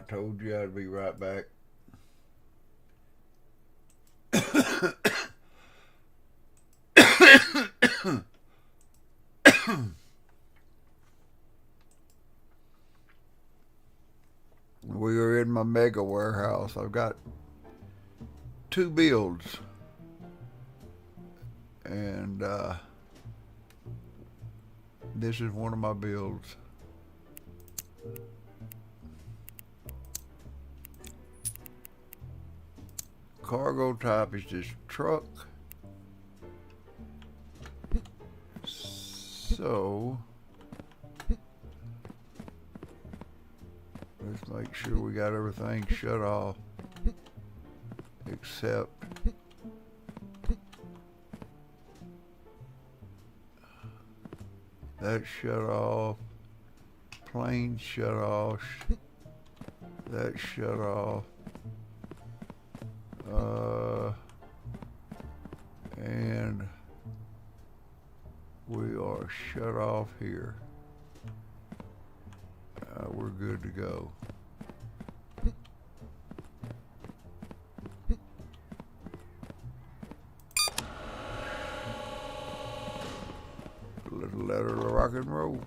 told you I'd be right back. We are in my mega warehouse. I've got 2 builds, and this is one of my builds. Cargo type is just truck. So let's make sure we got everything shut off except that shut off, plane shut off, that shut off, and we are shut off here. We're good to go. Let's let her rock and roll.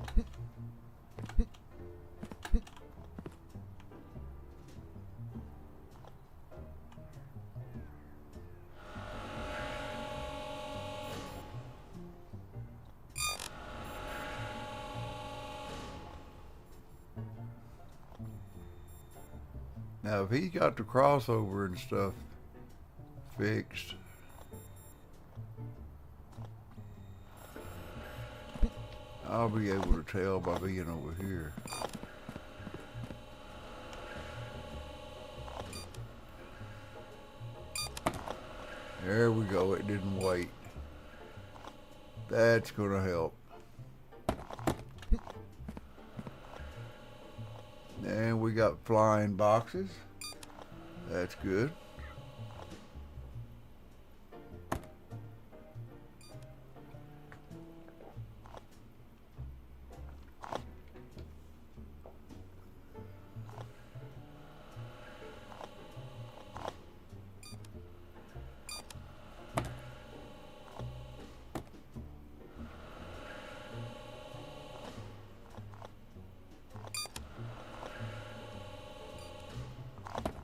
Now, if he's got the crossover and stuff fixed, I'll be able to tell by being over here. There we go. It didn't wait. That's going to help. And we got flying boxes. That's good.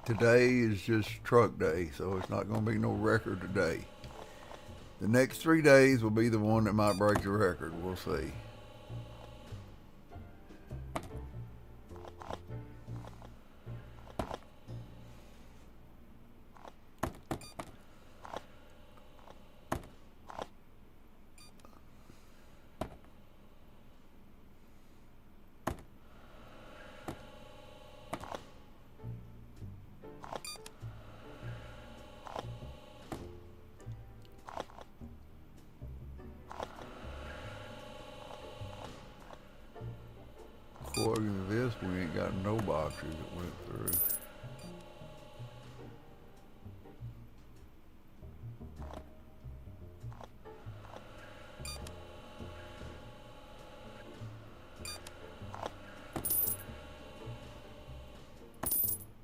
Today is just truck day, so it's not going to be no record today. The next 3 days will be the one that might break the record. We'll see. According to this, we ain't got no boxes that went through.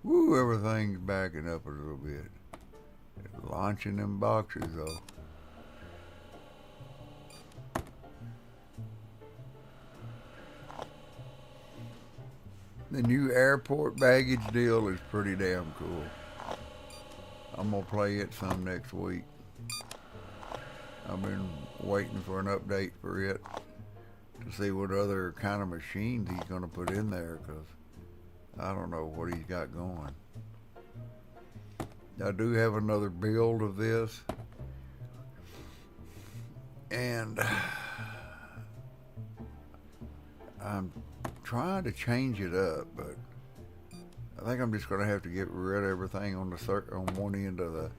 Woo, everything's backing up a little bit. It's launching them boxes though. The new airport baggage deal is pretty damn cool. I'm gonna play it some next week. I've been waiting for an update for it to see what other kind of machines he's gonna put in there, because I don't know what he's got going. I do have another build of this, and I'm trying to change it up, but I think I'm just going to have to get rid of everything on on one end of the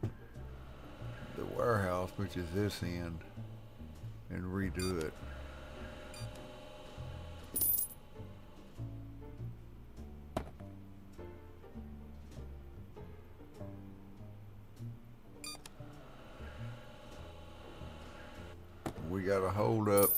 warehouse, which is this end, and redo it. We got to hold up.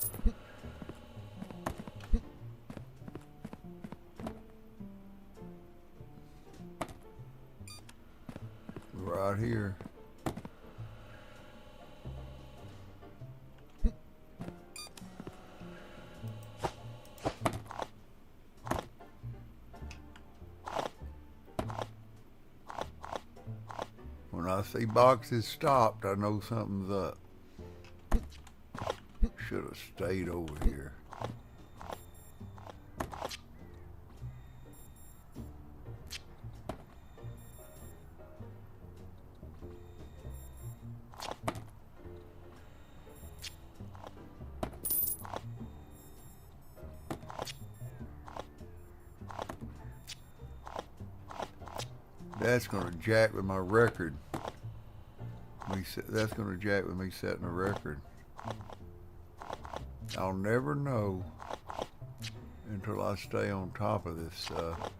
see boxes stopped, I know something's up. Should have stayed over here. That's gonna jack with my record. That's gonna jack with me setting a record. I'll never know until I stay on top of this stuff.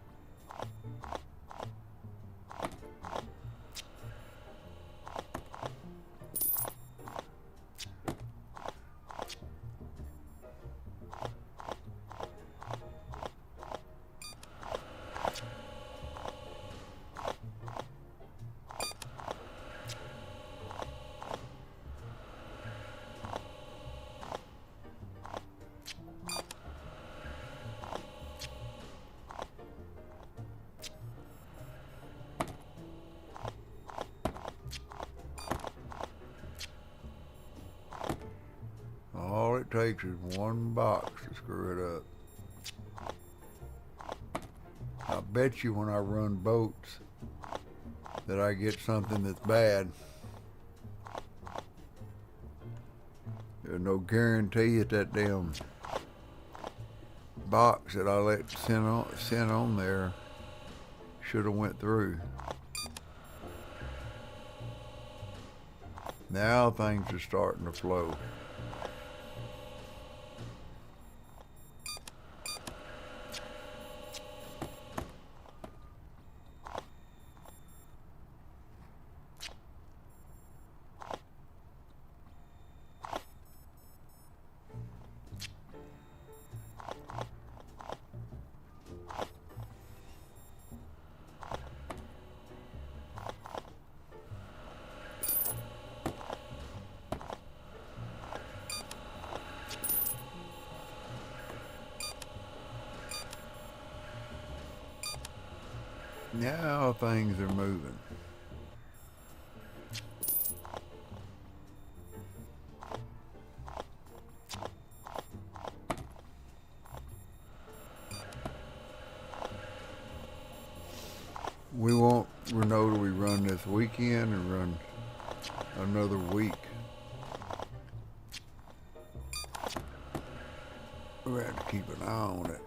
All it takes is one box to screw it up. I bet you when I run boats that I get something that's bad. There's no guarantee that damn box that I let sent on there should have went through. Now things are starting to flow. Now things are moving. We won't know till we run this weekend and run another week. We have to keep an eye on it.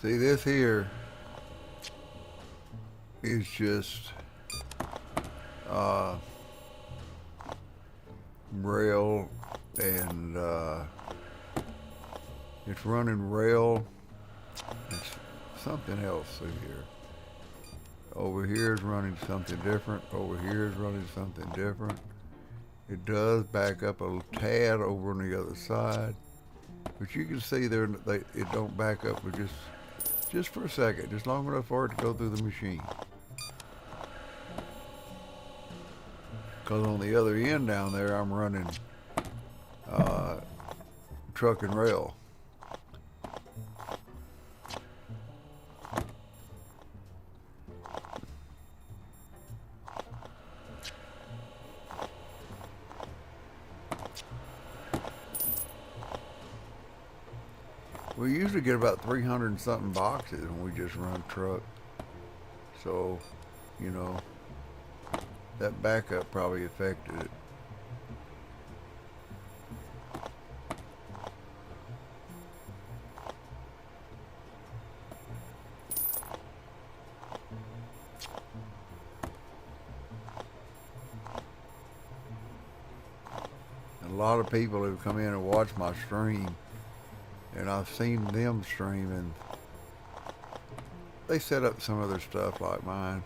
See, this here is just rail and it's running rail. It's something else through here. Over here is running something different. Over here is running something different. It does back up a tad over on the other side, but you can see there it don't back up with just for a second, just long enough for it to go through the machine. Because on the other end down there, I'm running truck and rail. We usually get about 300 and something boxes when we just run truck. So, you know, that backup probably affected it. And a lot of people who come in and watch my stream, and I've seen them stream, and they set up some of their stuff like mine.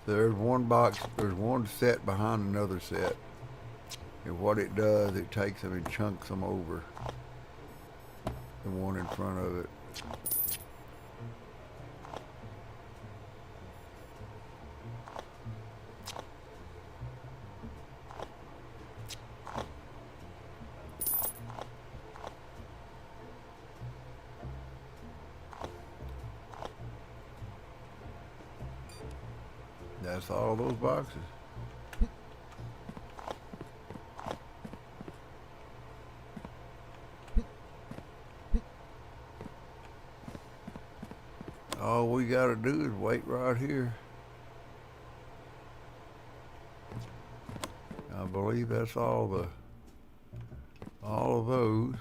There's one box, there's one set behind another set. And what it does, it takes them and chunks them over the one in front of it. That's all those boxes. All we gotta do is wait right here. I believe that's all of those.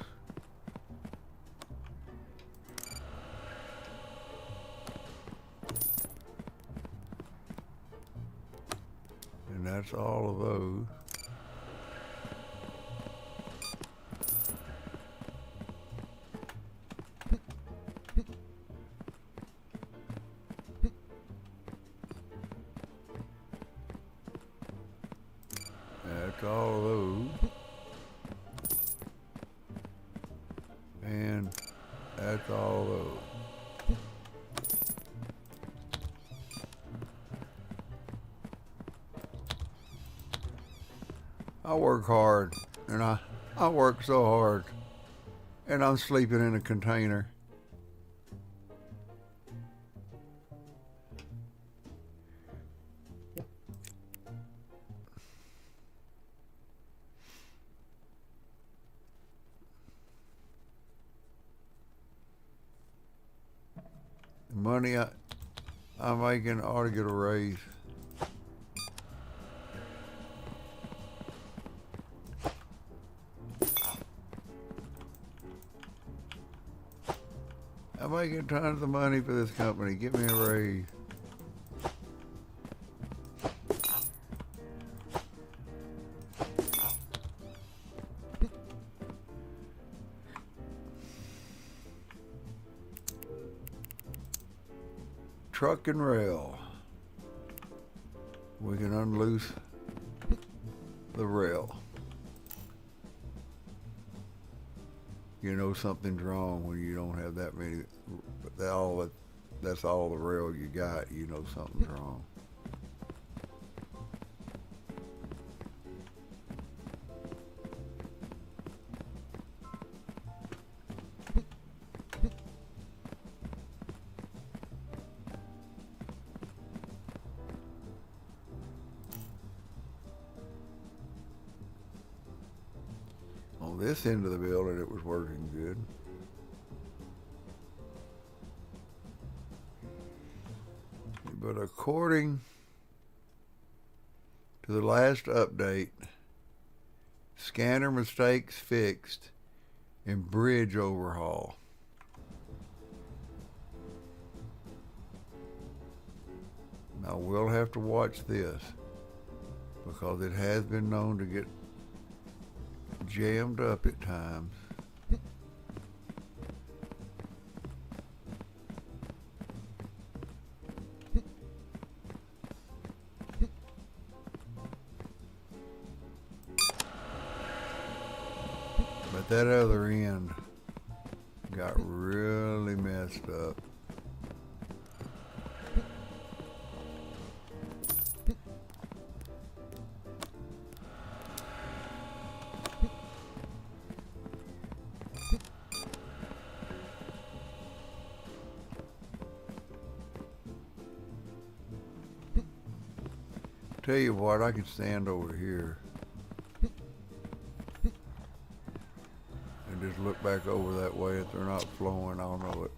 And that's all of those. That's all of those. And that's all of those. I work hard, and I work so hard, and I'm sleeping in a container. The money I'm making ought to get a raise. I'm making tons of money for this company. Give me a raise. Truck and rail. We can unloose the rail. You know something's wrong when you don't have that many. That's all the rail you got. You know something's wrong. On this end of the building, it was working good. But according to the last update, scanner mistakes fixed and bridge overhaul. Now we'll have to watch this because it has been known to get jammed up at times. But that other end got really messed up. Tell you what, I can stand over here and just look back over that way. If they're not flowing, I'll know it.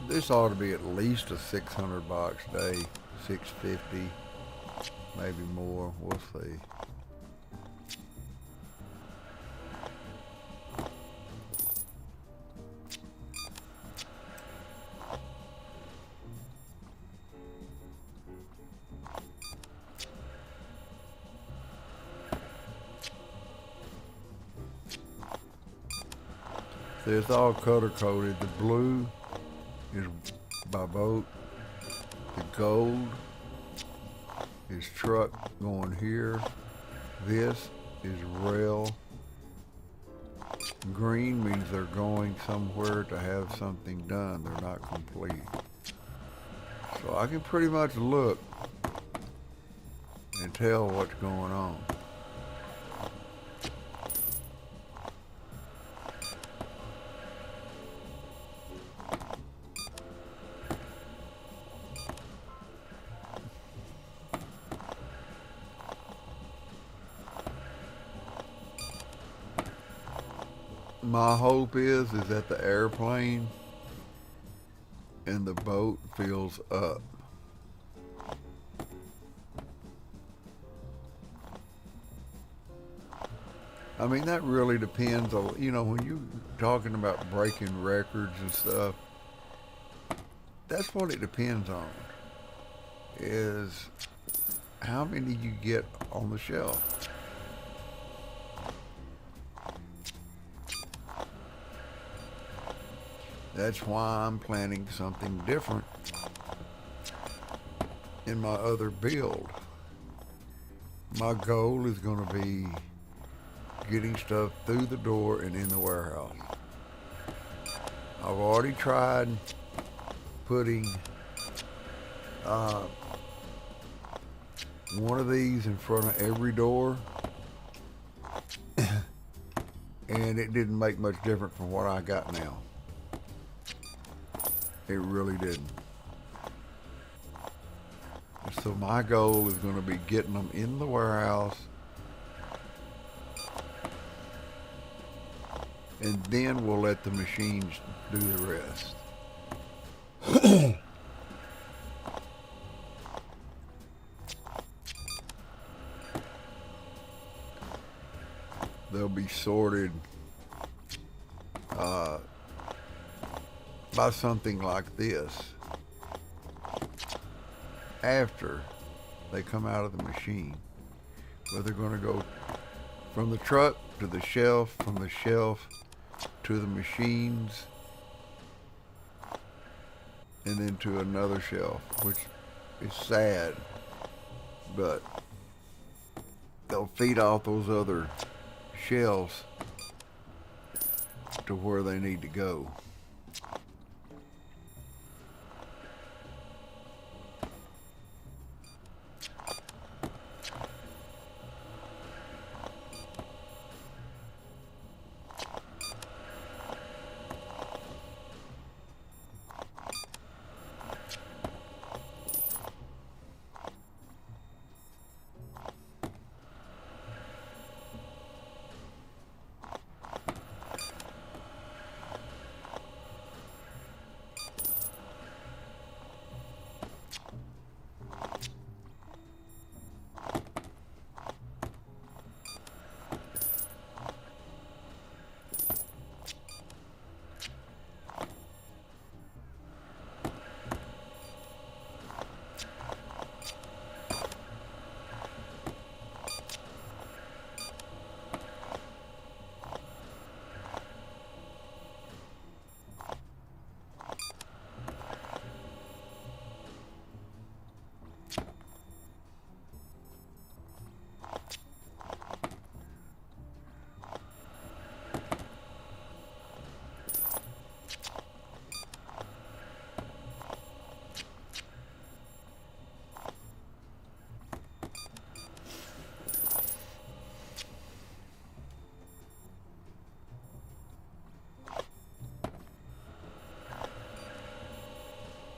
This ought to be at least a 600 box day, 650, maybe more. We'll see. See, it's all color coded. The blue is by boat. The gold is truck going here. This is rail. Green means they're going somewhere to have something done. They're not complete. So I can pretty much look and tell what's going on. My hope is that the airplane and the boat fills up. I mean, that really depends on, when you're talking about breaking records and stuff, that's what it depends on, is how many you get on the shelf. That's why I'm planning something different in my other build. My goal is going to be getting stuff through the door and in the warehouse. I've already tried putting one of these in front of every door, and it didn't make much difference from what I got now. It really didn't. So my goal is going to be getting them in the warehouse, and then we'll let the machines do the rest. They'll be sorted by something like this after they come out of the machine. Where they're going to go from the truck to the shelf, from the shelf to the machines, and then to another shelf, which is sad, but they'll feed off those other shelves to where they need to go.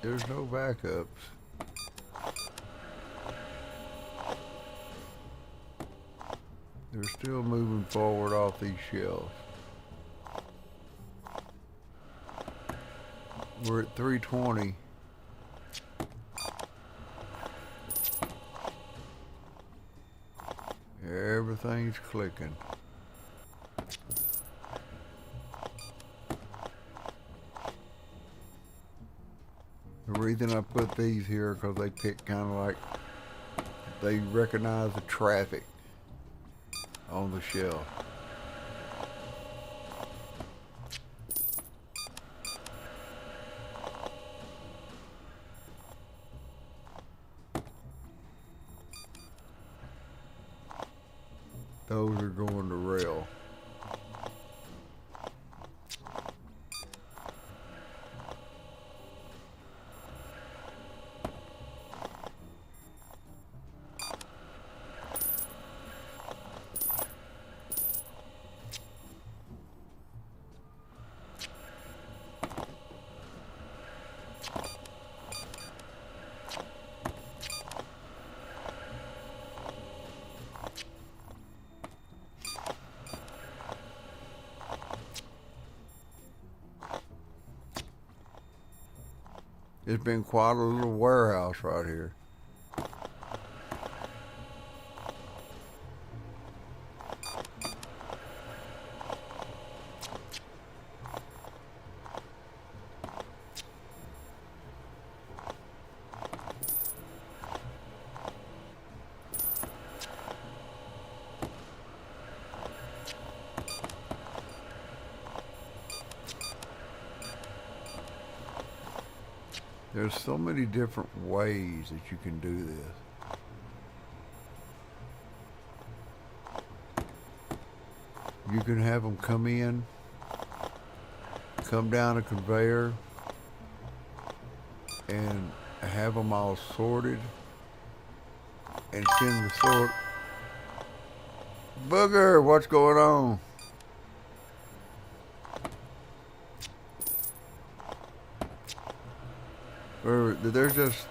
There's no backups. They're still moving forward off these shelves. We're at 320. Everything's clicking. The reason I put these here because they pick kind of like, they recognize the traffic on the shelf. Those are going to rail. It's been quite a little warehouse right here. There's so many different ways that you can do this. You can have them come in, come down a conveyor, and have them all sorted, and send the sort. Booger, what's going on? There's just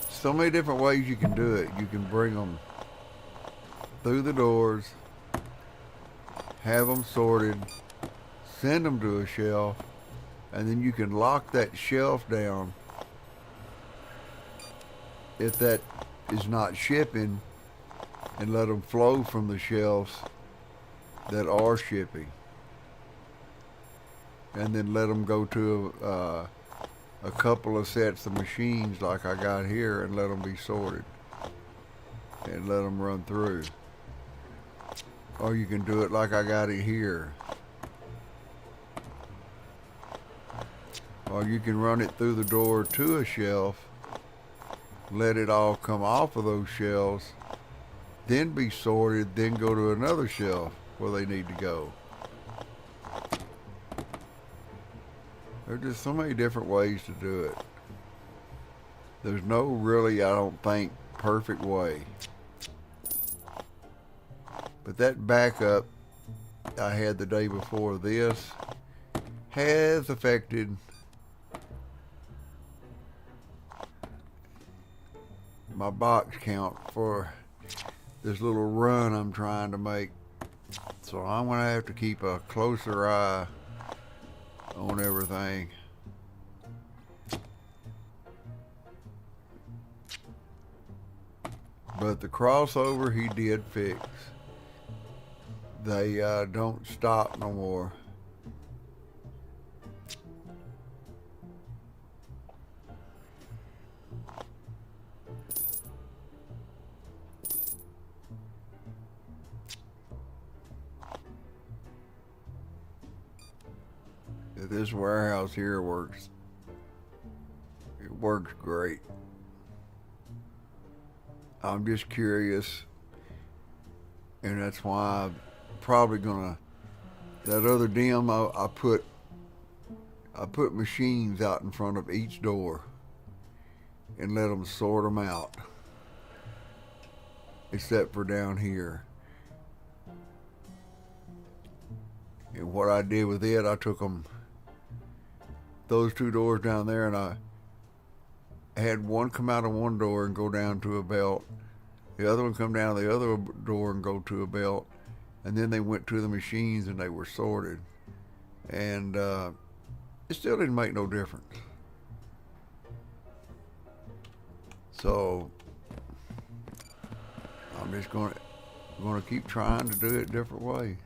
so many different ways you can do it. You can bring them through the doors, have them sorted, send them to a shelf, and then you can lock that shelf down if that is not shipping, and let them flow from the shelves that are shipping, and then let them go to a couple of sets of machines like I got here, and let them be sorted and let them run through. Or you can do it like I got it here. Or you can run it through the door to a shelf, let it all come off of those shelves, then be sorted, then go to another shelf where they need to go. There's just so many different ways to do it. There's no really, I don't think, perfect way. But that backup I had the day before this has affected my box count for this little run I'm trying to make. So I'm going to have to keep a closer eye on everything. But the crossover he did fix. They don't stop no more. This warehouse here works. It works great. I'm just curious, and that's why I'm probably gonna. That other dim, I put machines out in front of each door and let them sort them out, except for down here. And what I did with it, I took them, those two doors down there, and I had one come out of one door and go down to a belt. The other one come down the other door and go to a belt. And then they went to the machines and they were sorted. And it still didn't make no difference. So I'm just going to keep trying to do it a different way.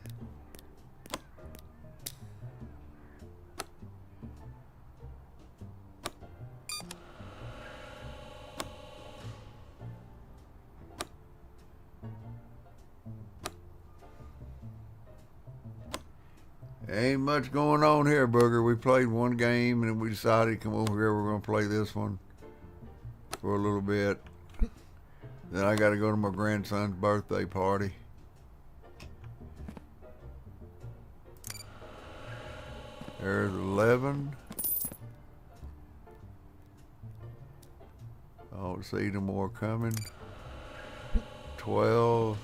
Ain't much going on here, Booger. We played one game and then we decided to come over here. We're going to play this one for a little bit. Then I got to go to my grandson's birthday party. There's 11. I don't see no more coming. 12.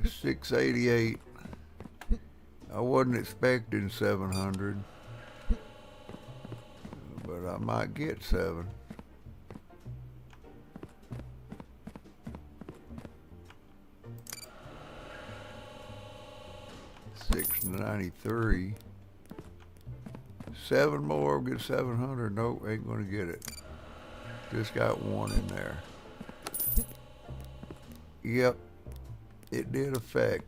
$688. I wasn't expecting 700, but I might get 7. $693. 7 more, get 700. Nope, ain't gonna get it. Just got 1 in there. Yep, it did affect.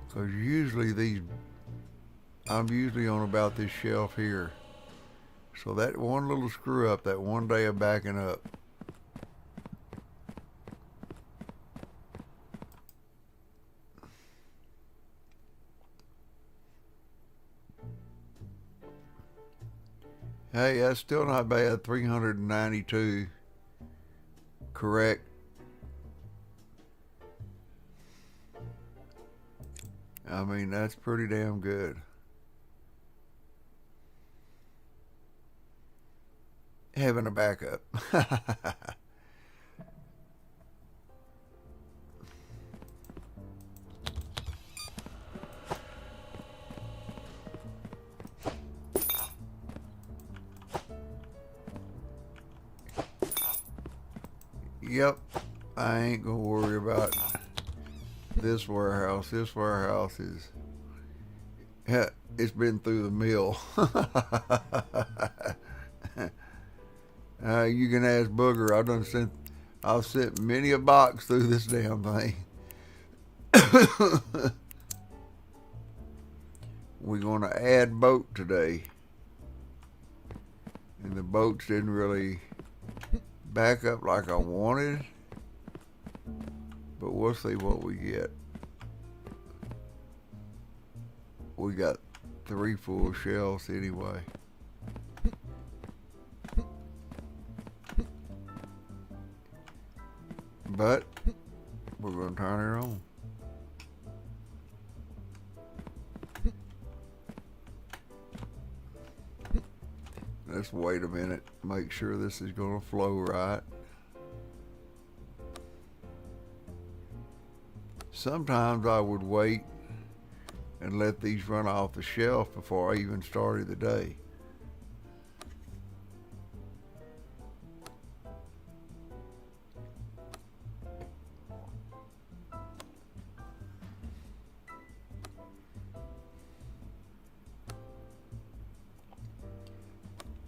Because usually I'm usually on about this shelf here. So that one little screw up, that one day of backing up. Hey, that's still not bad. 392. Correct. I mean, that's pretty damn good. Having a backup. Yep, I ain't gonna worry about this warehouse. This warehouse is, it's been through the mill. You can ask Booger. I've sent many a box through this damn thing. We're gonna add boat today, and the boats didn't really back up like I wanted, but we'll see what we get. We got 3 full shelves anyway. But we're gonna turn it on. Let's wait a minute, make sure this is gonna flow right. Sometimes I would wait and let these run off the shelf before I even started the day.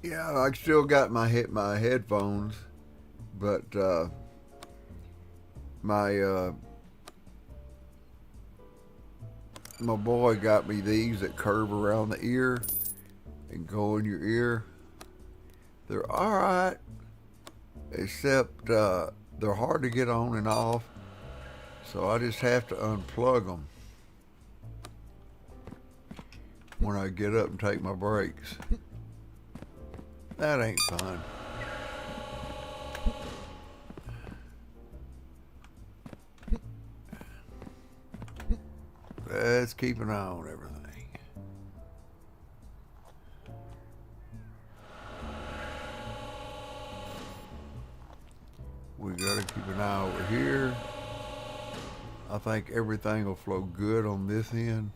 Yeah, I still got my headphones, but my boy got me these that curve around the ear and go in your ear. They're all right, except they're hard to get on and off, so I just have to unplug them when I get up and take my breaks. That ain't fun. Let's keep an eye on everything. We gotta keep an eye over here. I think everything will flow good on this end.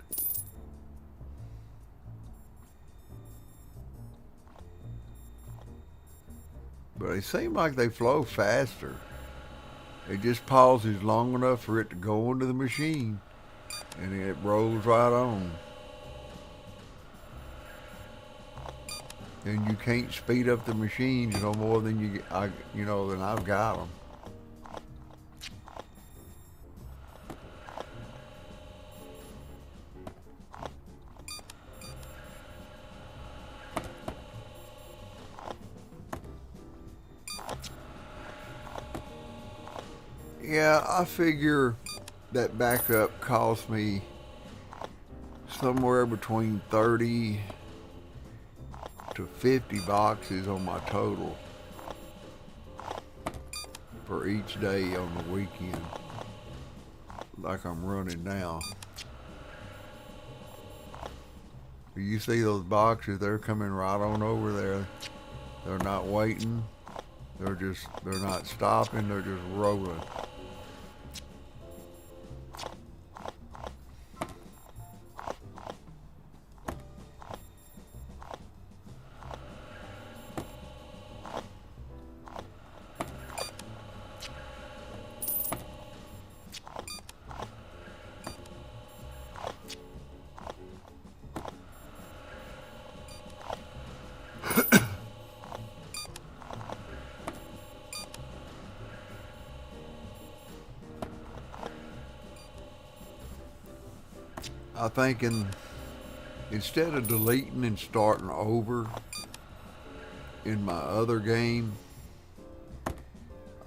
But they seem like they flow faster. It just pauses long enough for it to go into the machine, and it rolls right on. And you can't speed up the machines no more than than I've got them. Yeah, I figure that backup cost me somewhere between $30 to 50 boxes on my total for each day on the weekend, like I'm running now. You see those boxes, they're coming right on over there. They're not waiting. They're not stopping, they're just rolling. I think instead of deleting and starting over in my other game,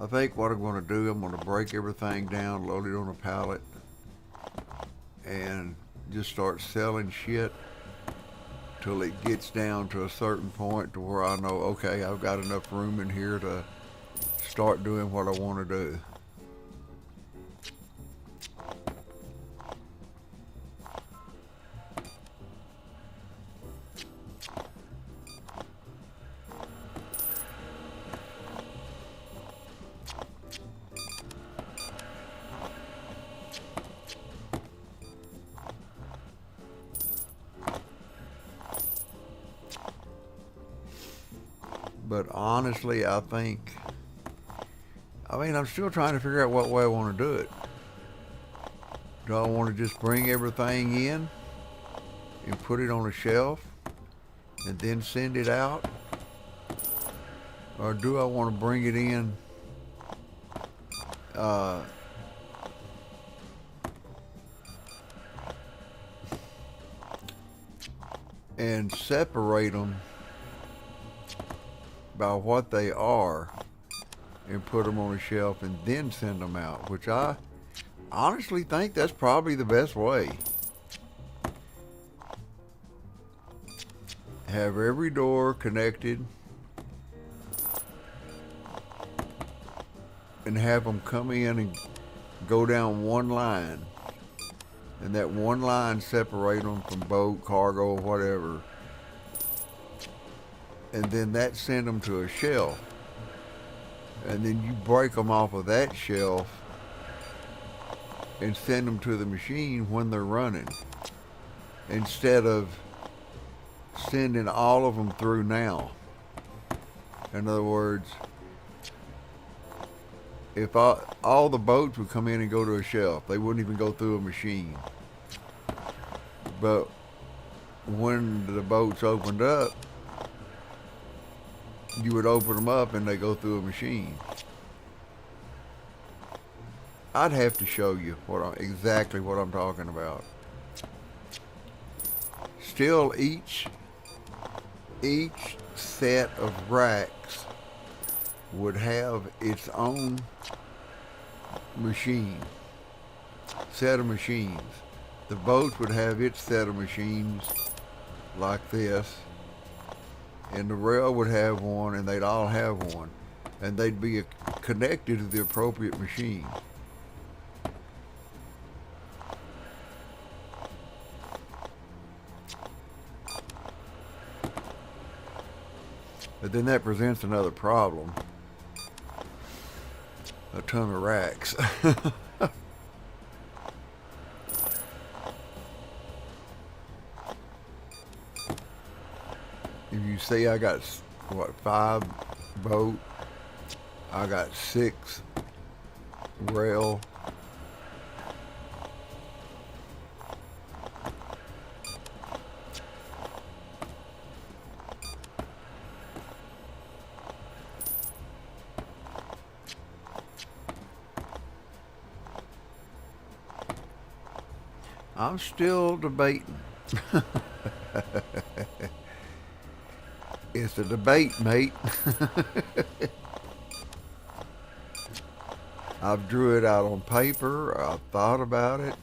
I think what I'm going to do, I'm going to break everything down, load it on a pallet, and just start selling shit till it gets down to a certain point to where I know, okay, I've got enough room in here to start doing what I want to do. But honestly, I'm still trying to figure out what way I want to do it. Do I want to just bring everything in and put it on a shelf and then send it out? Or do I want to bring it in and separate them by what they are and put them on a shelf and then send them out, which I honestly think that's probably the best way. Have every door connected and have them come in and go down one line, and that one line separate them from boat, cargo, or whatever, and then that send them to a shelf, and then you break them off of that shelf and send them to the machine when they're running, instead of sending all of them through now. In other words, if all the boats would come in and go to a shelf, they wouldn't even go through a machine. But when the boats opened up, you would open them up and they go through a machine. I'd have to show you exactly what I'm talking about. Still, each set of racks would have its own set of machines. The boats would have its set of machines like this, and the rail would have one, and they'd all have one, and they'd be connected to the appropriate machine. But then that presents another problem. A ton of racks. If you see, I got, 5 boat, I got 6 rail, I'm still debating. It's a debate, mate. I've drew it out on paper. I've thought about it.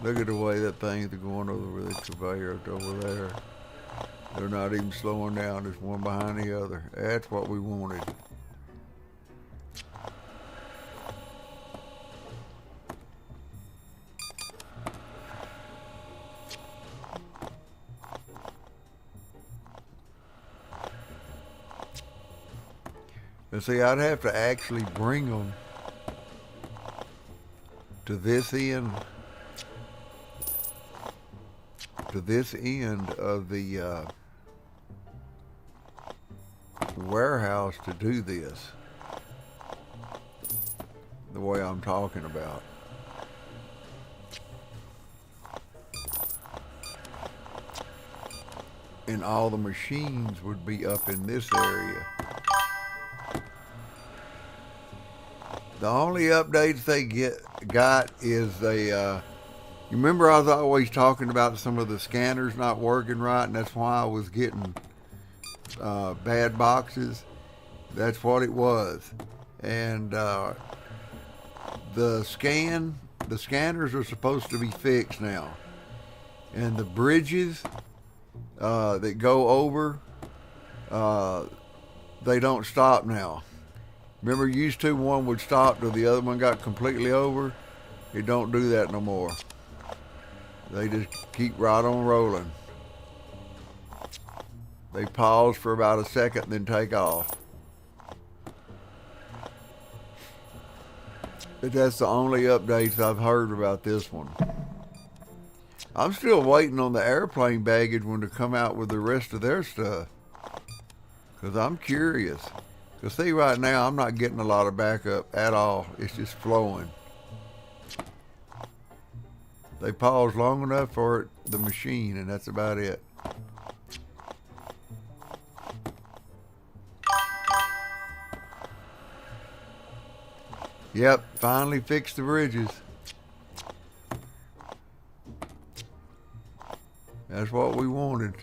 Look at the way that things are going over the conveyor over there. They're not even slowing down, just one behind the other. That's what we wanted. And see, I'd have to actually bring them to this end of the warehouse to do this the way I'm talking about. And all the machines would be up in this area. The only updates they got is they, you remember I was always talking about some of the scanners not working right, and that's why I was getting bad boxes. That's what it was. And the scanners are supposed to be fixed now. And the bridges that go over, they don't stop now. Remember, used to one would stop till the other one got completely over. It don't do that no more. They just keep right on rolling. They pause for about a second and then take off. But that's the only updates I've heard about this one. I'm still waiting on the airplane baggage one to come out with the rest of their stuff. Because I'm curious. Because see, right now, I'm not getting a lot of backup at all. It's just flowing. They pause long enough for the machine, and that's about it. Yep, finally fixed the bridges. That's what we wanted.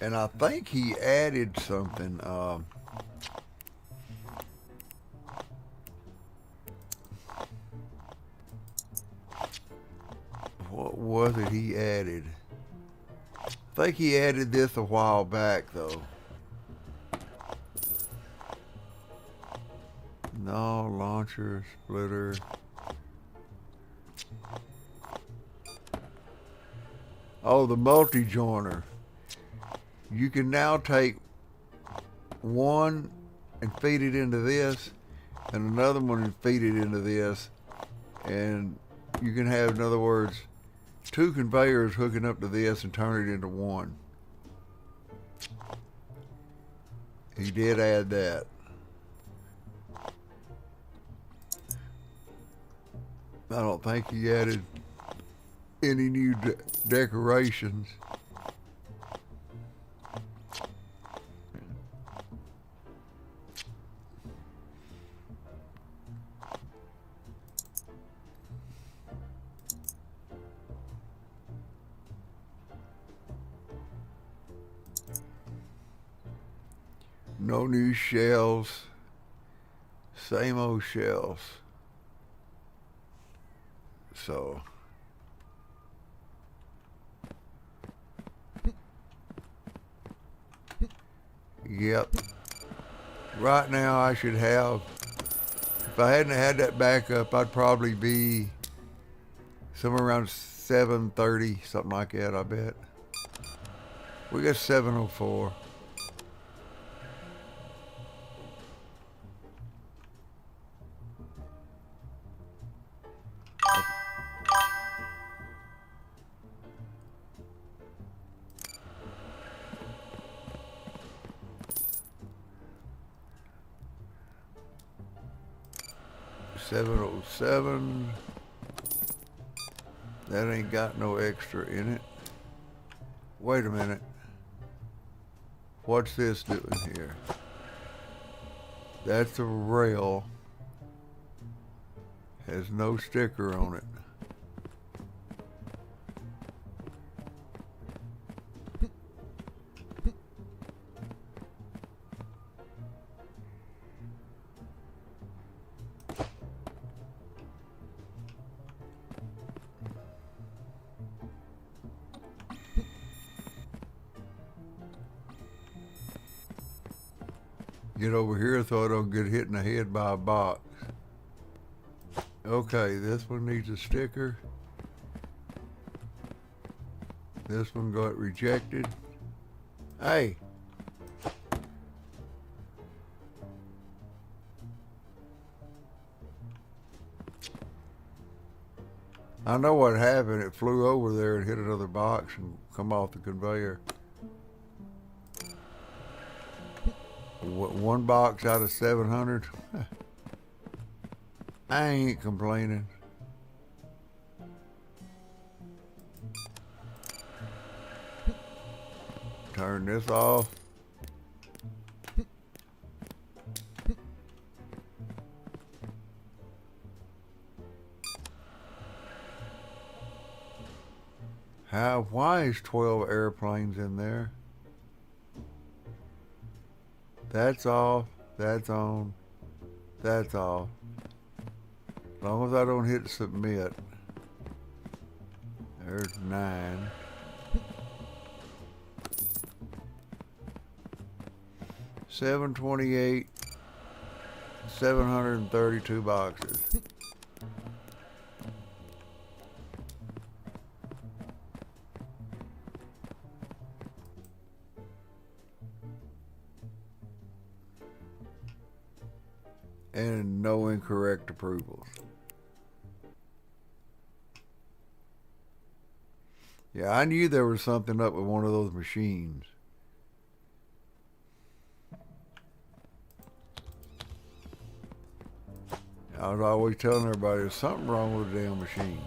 And I think he added something. What was it he added? I think he added this a while back, though. No, launcher, splitter. Oh, the multi-joiner. You can now take one and feed it into this, and another one and feed it into this, and you can have, in other words, two conveyors hooking up to this and turn it into one. He did add that. I don't think he added any new decorations. No new shells. Same old shells. So. Yep. Right now I should have, if I hadn't had that backup, I'd probably be somewhere around 7:30, something like that, I bet. We got 7:04. $707. That ain't got no extra in it. Wait a minute. What's this doing here? That's a rail. Has no sticker on it. Get over here so I don't get hit in the head by a box. Okay, this one needs a sticker. This one got rejected. Hey! I know what happened. It flew over there and hit another box and come off the conveyor. One box out of 700. I ain't complaining. Turn this off. Why is 12 airplanes in there? That's off, that's on, that's off. As long as I don't hit submit. There's 9. $728, 732 boxes. And no incorrect approvals. Yeah, I knew there was something up with one of those machines. I was always telling everybody there's something wrong with the damn machine.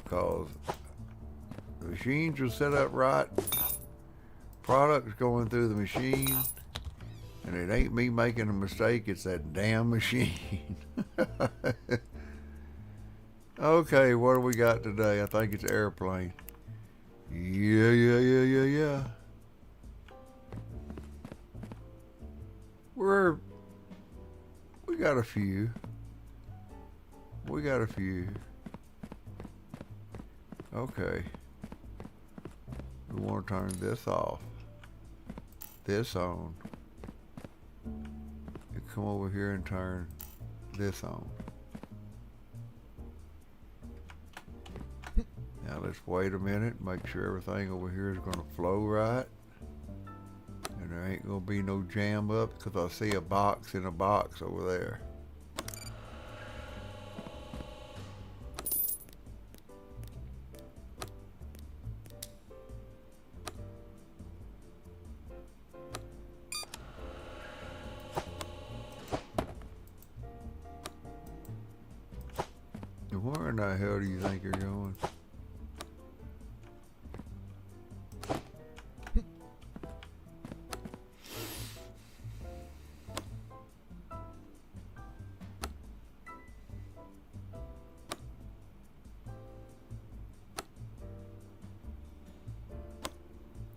Because the machines are set up right, product's going through the machine, and it ain't me making a mistake, it's that damn machine. Okay, what do we got today? I think it's airplane. Yeah. We got a few. Okay. We want to turn this off. This on. You come over here and turn this on. Now let's wait a minute, make sure everything over here is going to flow right. And there ain't going to be no jam up, because I see a box in a box over there. Where in the hell do you think you're going?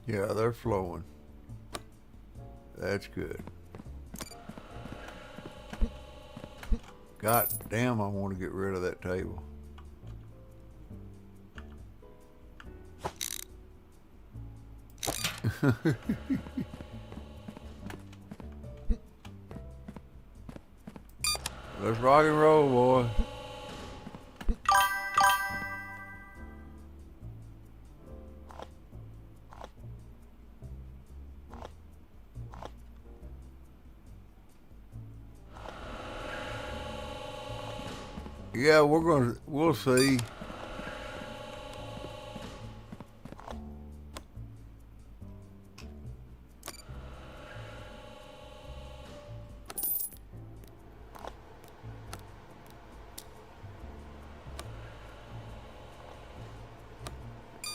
Yeah, they're flowing. That's good. God damn, I want to get rid of that table. Let's rock and roll, boy. Yeah, we'll see.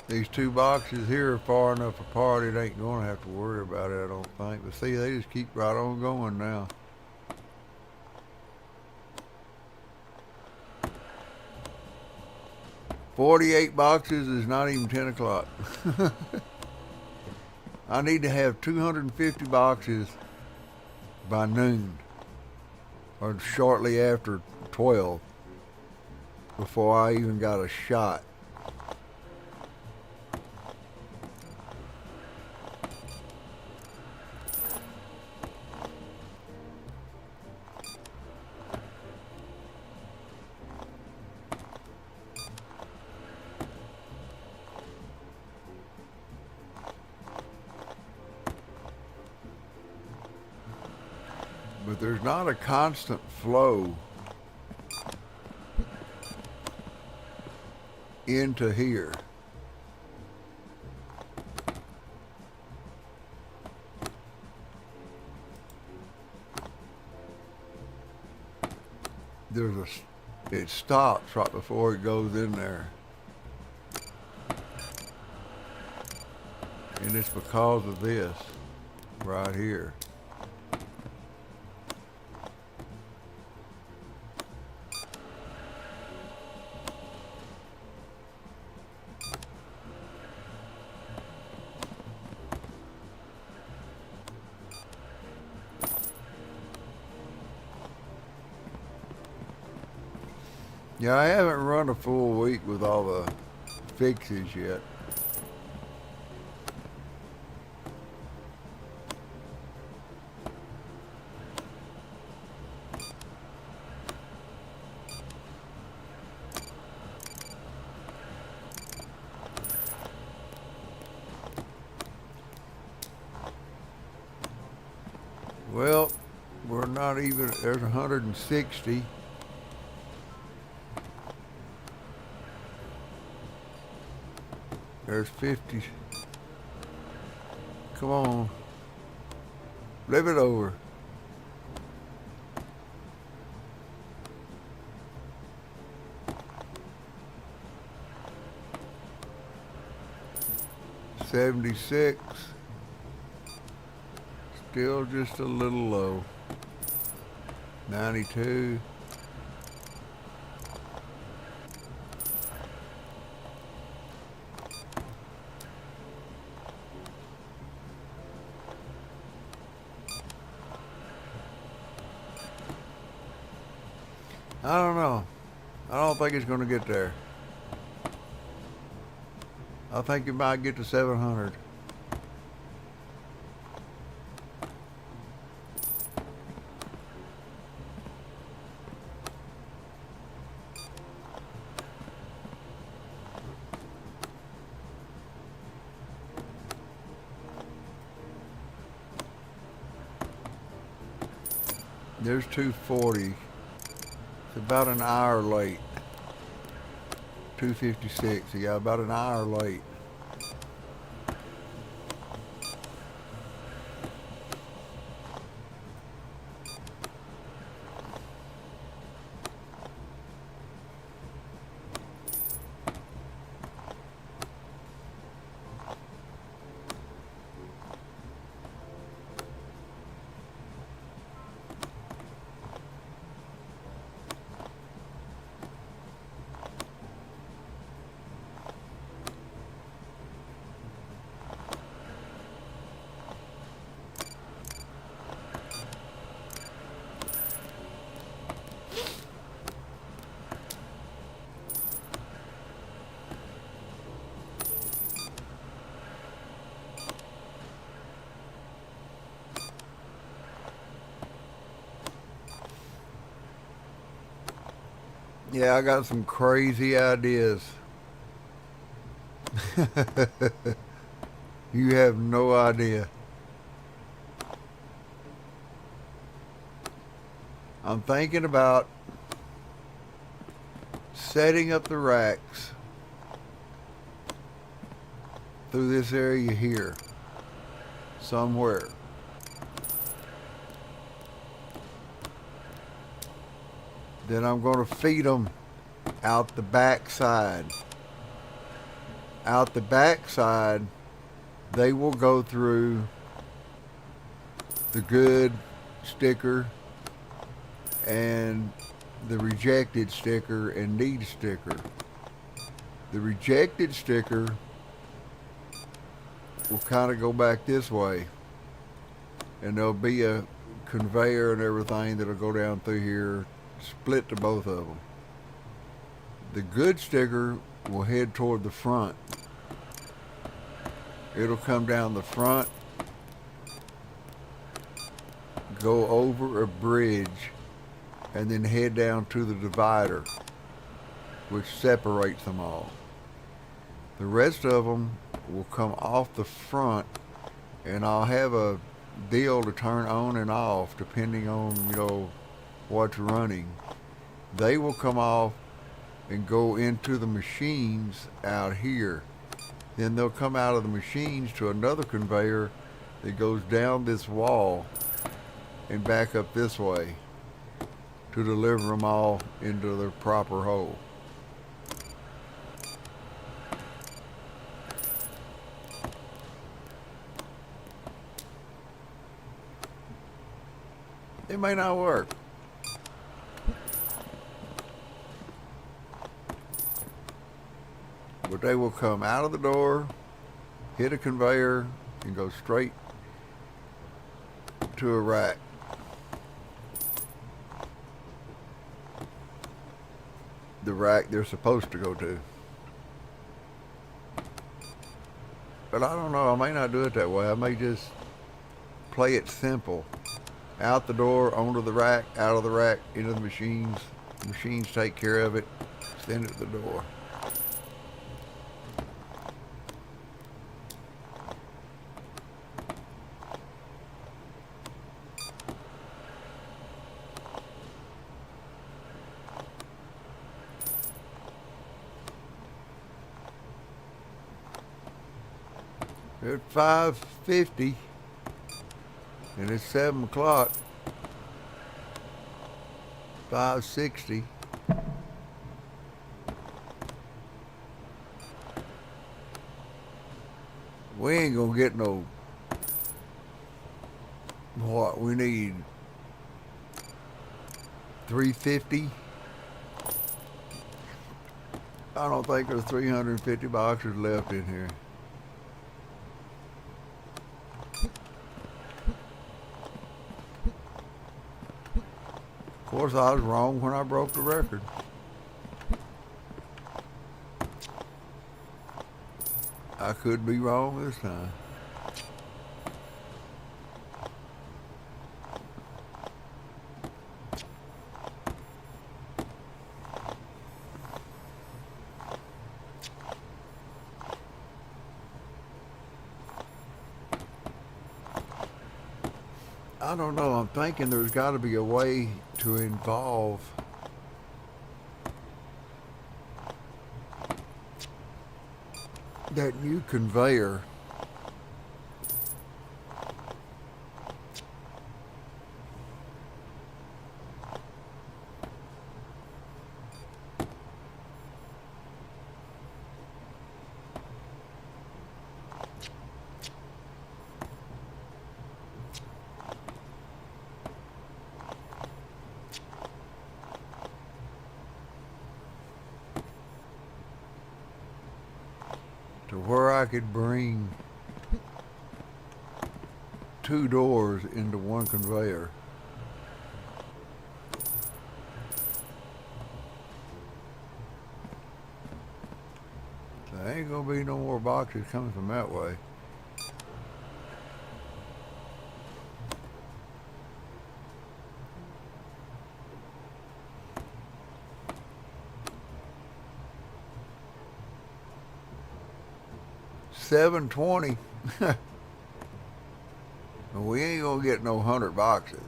These two boxes here are far enough apart, it ain't gonna have to worry about it, I don't think. But see, they just keep right on going now. 48 boxes is not even 10 o'clock. I need to have 250 boxes by noon or shortly after 12 before I even got a shot. But there's not a constant flow into here. It stops right before it goes in there. And it's because of this right here. Yeah, I haven't run a full week with all the fixes yet. Well, we're not even, there's 160. There's 50. Come on. Flip it over. $76. Still just a little low. 92. I don't know. I don't think it's going to get there. I think it might get to 700. There's 240. It's about an hour late. 256. Yeah, about an hour late. Yeah, I got some crazy ideas. You have no idea. I'm thinking about setting up the racks through this area here somewhere. Then I'm going to feed them out the back side. Out the back side, they will go through the good sticker and the rejected sticker and need sticker. The rejected sticker will kind of go back this way, and there'll be a conveyor and everything that'll go down through here, split to both of them. The good sticker will head toward the front. It'll come down the front, go over a bridge, and then head down to the divider, which separates them all. The rest of them will come off the front, and I'll have a deal to turn on and off depending on, what's running. They will come off and go into the machines out here. Then they'll come out of the machines to another conveyor that goes down this wall and back up this way to deliver them all into their proper hole. It may not work. But they will come out of the door, hit a conveyor, and go straight to a rack. The rack they're supposed to go to. But I don't know, I may not do it that way. I may just play it simple. Out the door, onto the rack, out of the rack, into the machines. The machines take care of it, send it to the door. It's 5:50 and it's 7 o'clock. 5:60. We ain't gonna get no, what we need, 350. I don't think there's 350 boxes left in here. Of course, I was wrong when I broke the record. I could be wrong this time. I don't know. I'm thinking there's got to be a way to involve that new conveyor to where I could bring 2 doors into one conveyor. There ain't gonna be no more boxes coming from that way. $7.20. We ain't gonna get no 100 boxes.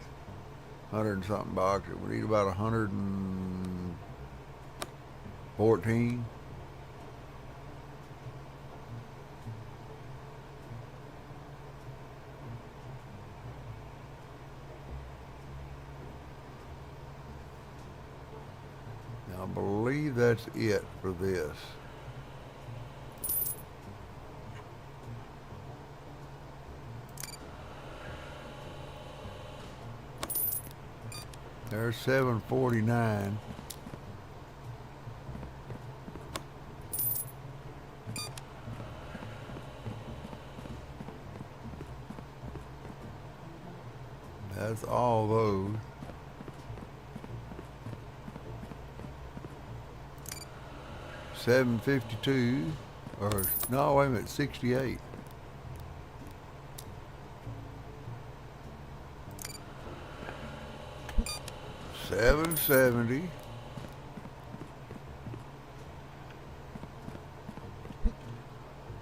100 and something boxes. We need about 114. Now, I believe that's it for this. There's 749. That's all those. $7.52, or no, wait a minute, 68. $7.70.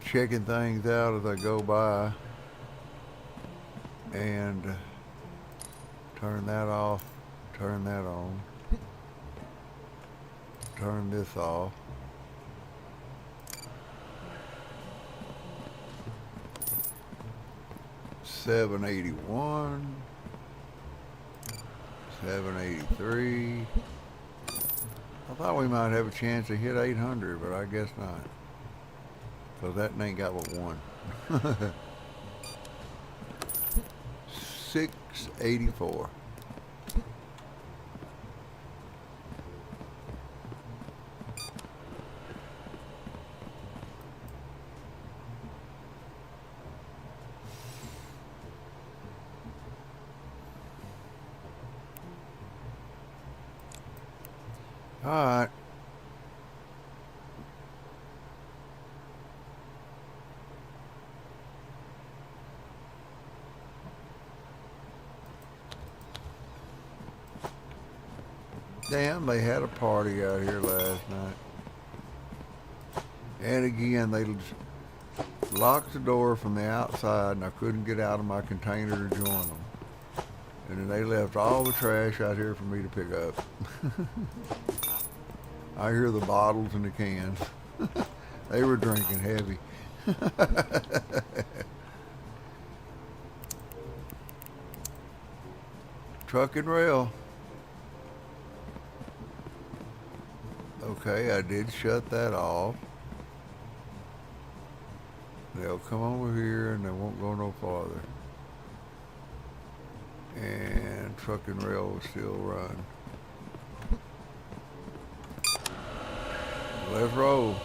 Checking things out as I go by, and turn that off, turn that on, turn this off. $7.81, $7.83. I thought we might have a chance to hit 800, but I guess not. So that ain't got but one. $6.84. All right. Damn, they had a party out here last night. And again, they locked the door from the outside, and I couldn't get out of my container to join them. And then they left all the trash out here for me to pick up. I hear the bottles and the cans. They were drinking heavy. Truck and rail. Okay, I did shut that off. They'll come over here and they won't go no farther. And truck and rail will still run. Let's roll.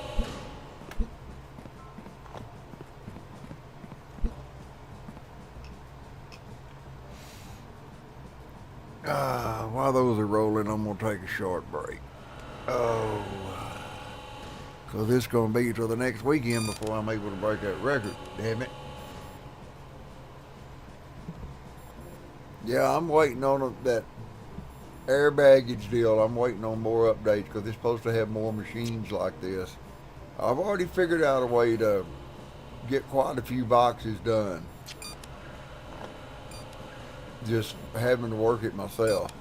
While those are rolling, I'm going to take a short break. Oh, because it's going to be till the next weekend before I'm able to break that record. Damn it. Yeah, I'm waiting on that air baggage deal. I'm waiting on more updates because they're supposed to have more machines like this. I've already figured out a way to get quite a few boxes done. Just having to work it myself.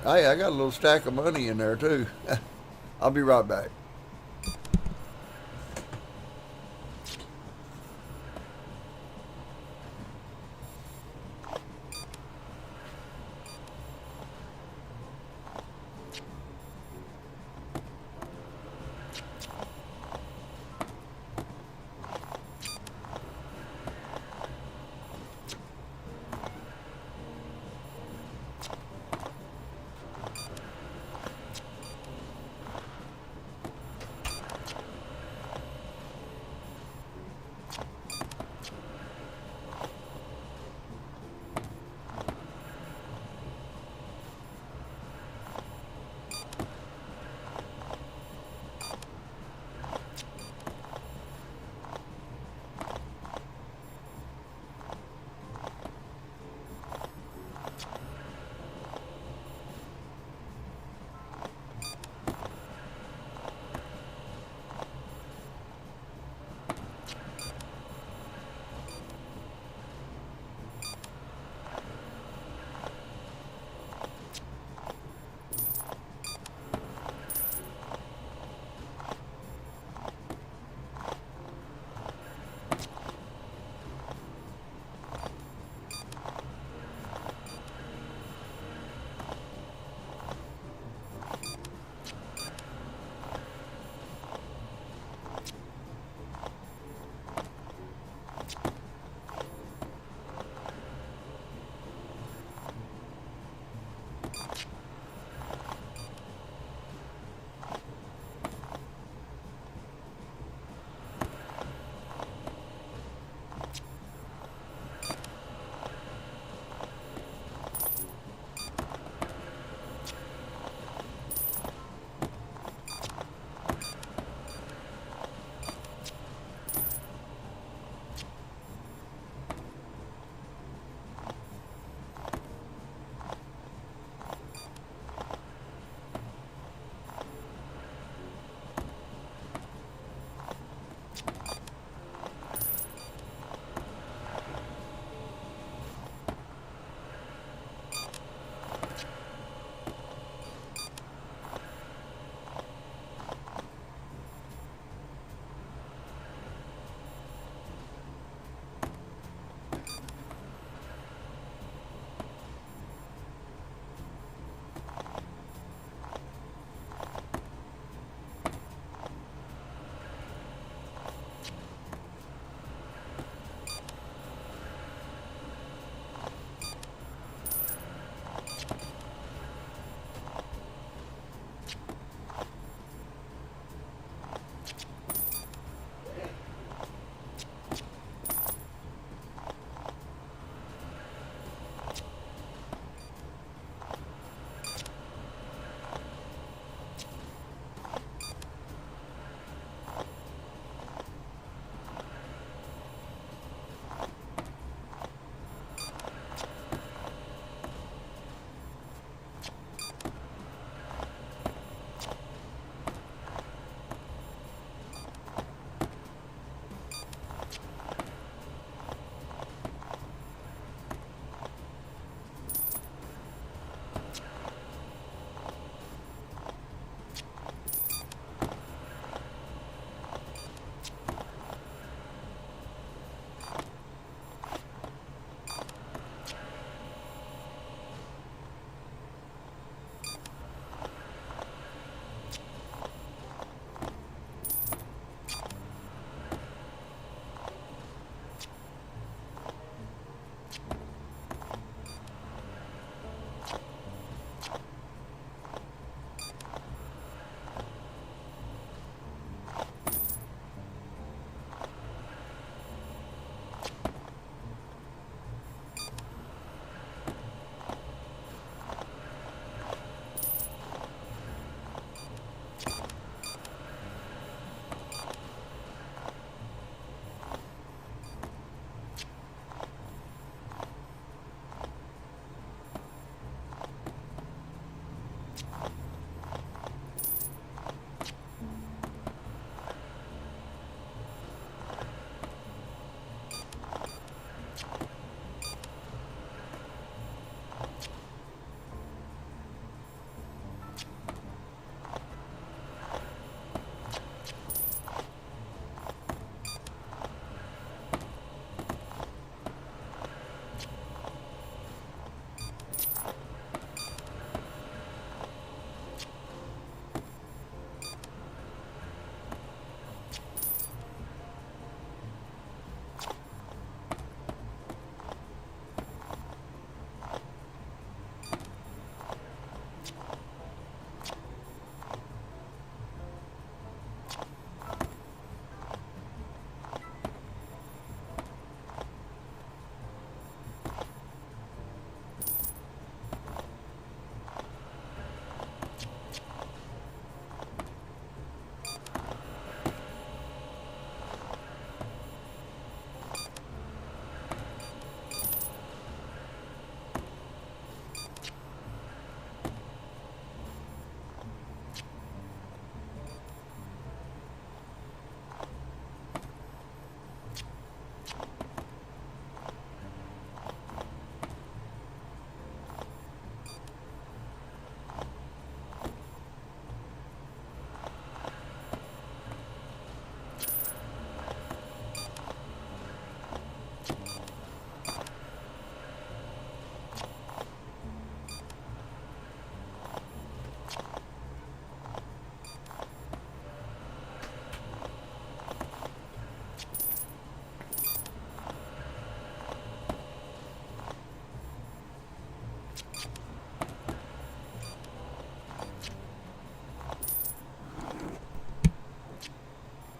Hey, I got a little stack of money in there too. I'll be right back.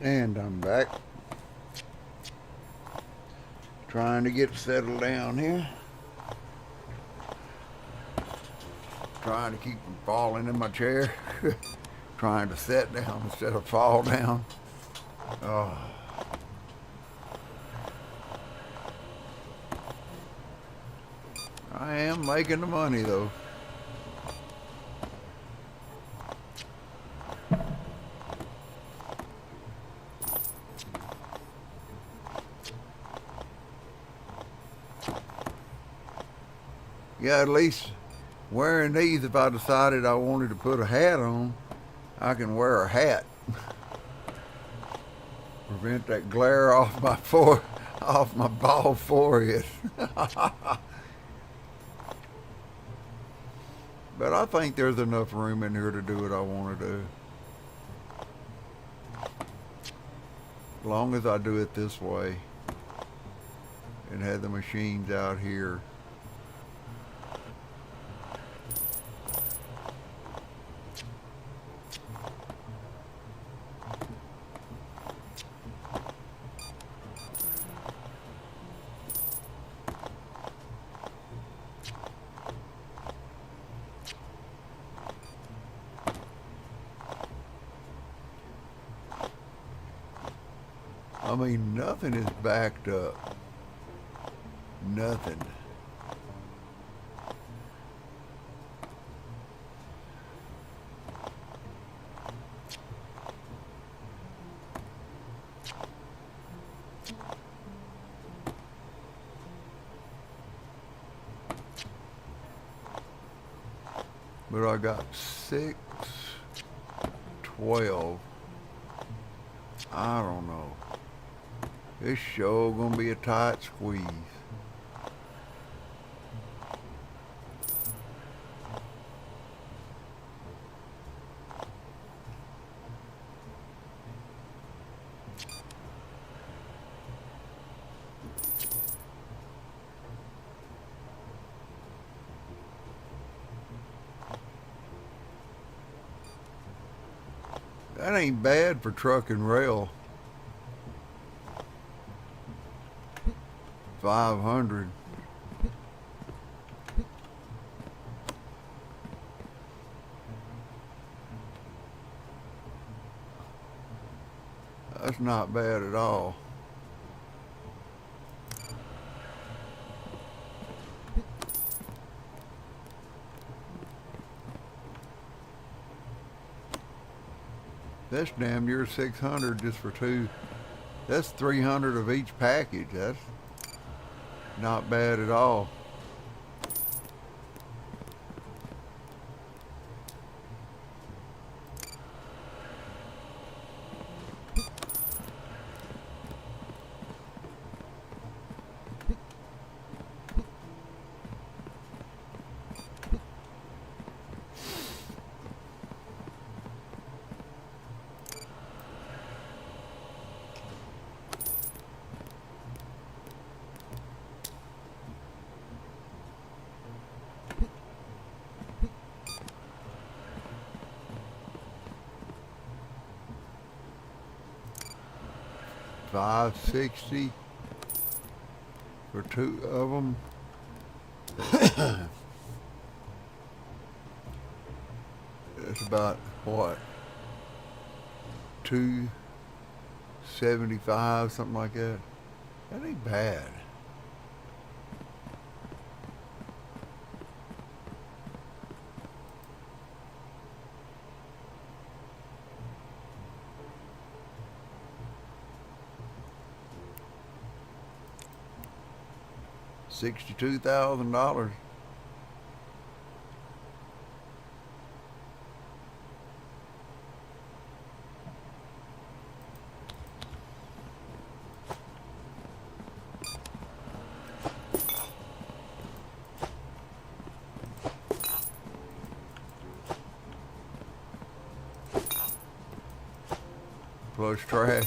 And I'm back. Trying to get settled down here. Trying to keep from falling in my chair. Trying to sit down instead of fall down. Oh. I am making the money though. Yeah, at least wearing these, if I decided I wanted to put a hat on, I can wear a hat. Prevent that glare off my bald forehead. But I think there's enough room in here to do what I want to do. As long as I do it this way and have the machines out here. I mean, nothing is backed up. Nothing. But I got 6, 12. I don't know. This show gonna be a tight squeeze. That ain't bad for truck and rail. 500. That's not bad at all. That's damn near 600 just for two. That's 300 of each package. That's not bad at all. $560 for two of them. That's about what? $275, something like that. That ain't bad. $62,000. Plus trash.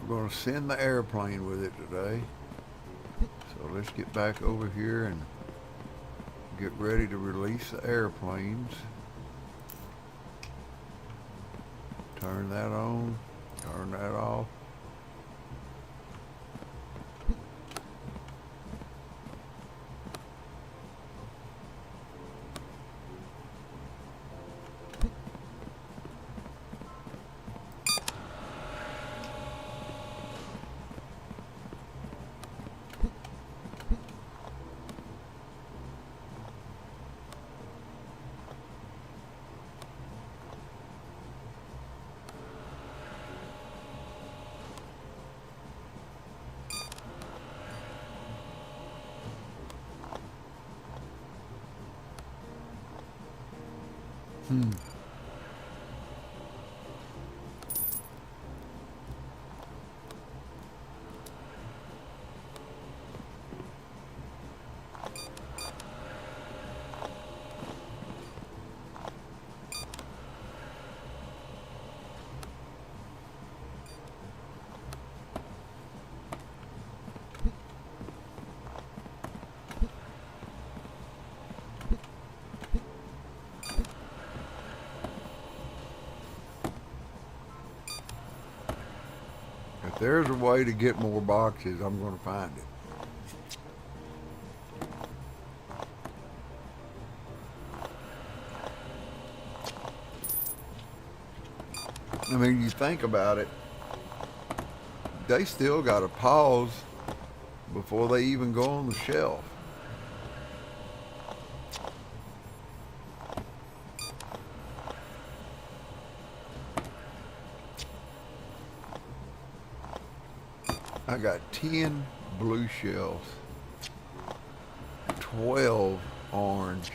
We're going to send the airplane with it today. So let's get back over here and get ready to release the airplanes. Turn that on, turn that off. If there's a way to get more boxes, I'm going to find it. I mean, you think about it, they still got to pause before they even go on the shelf. I got 10 blue shells, 12 orange,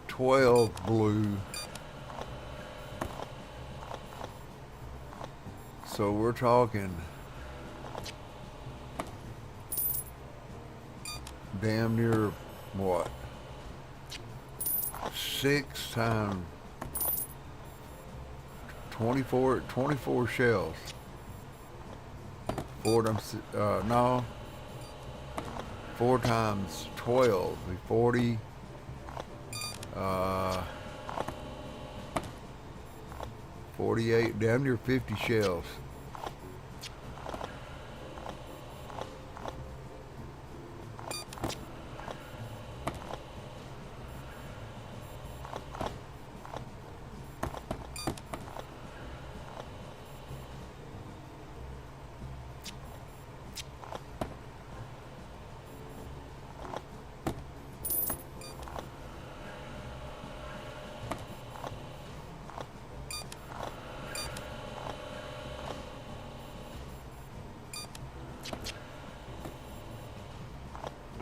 12 blue. So we're talking damn near what? 6 times 24 shells. 4 times 12 be 40. 48, damn near 50 shells.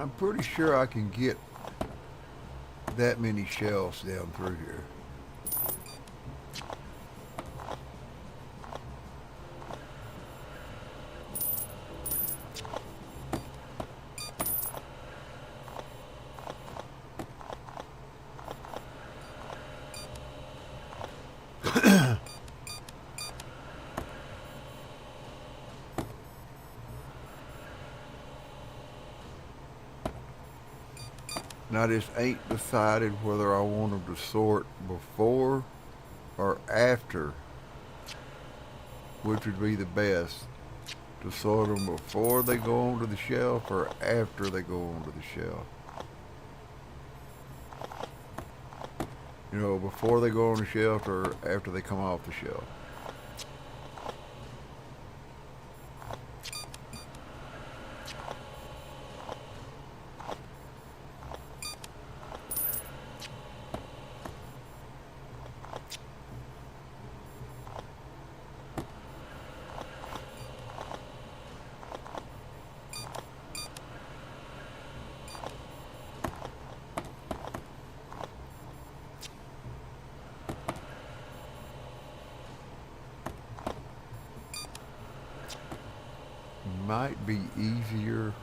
I'm pretty sure I can get that many shells down through here. And I just ain't decided whether I want them to sort before or after, which would be the best. To sort them before they go onto the shelf or after they go onto the shelf. You know, before they go on the shelf or after they come off the shelf. Might be easier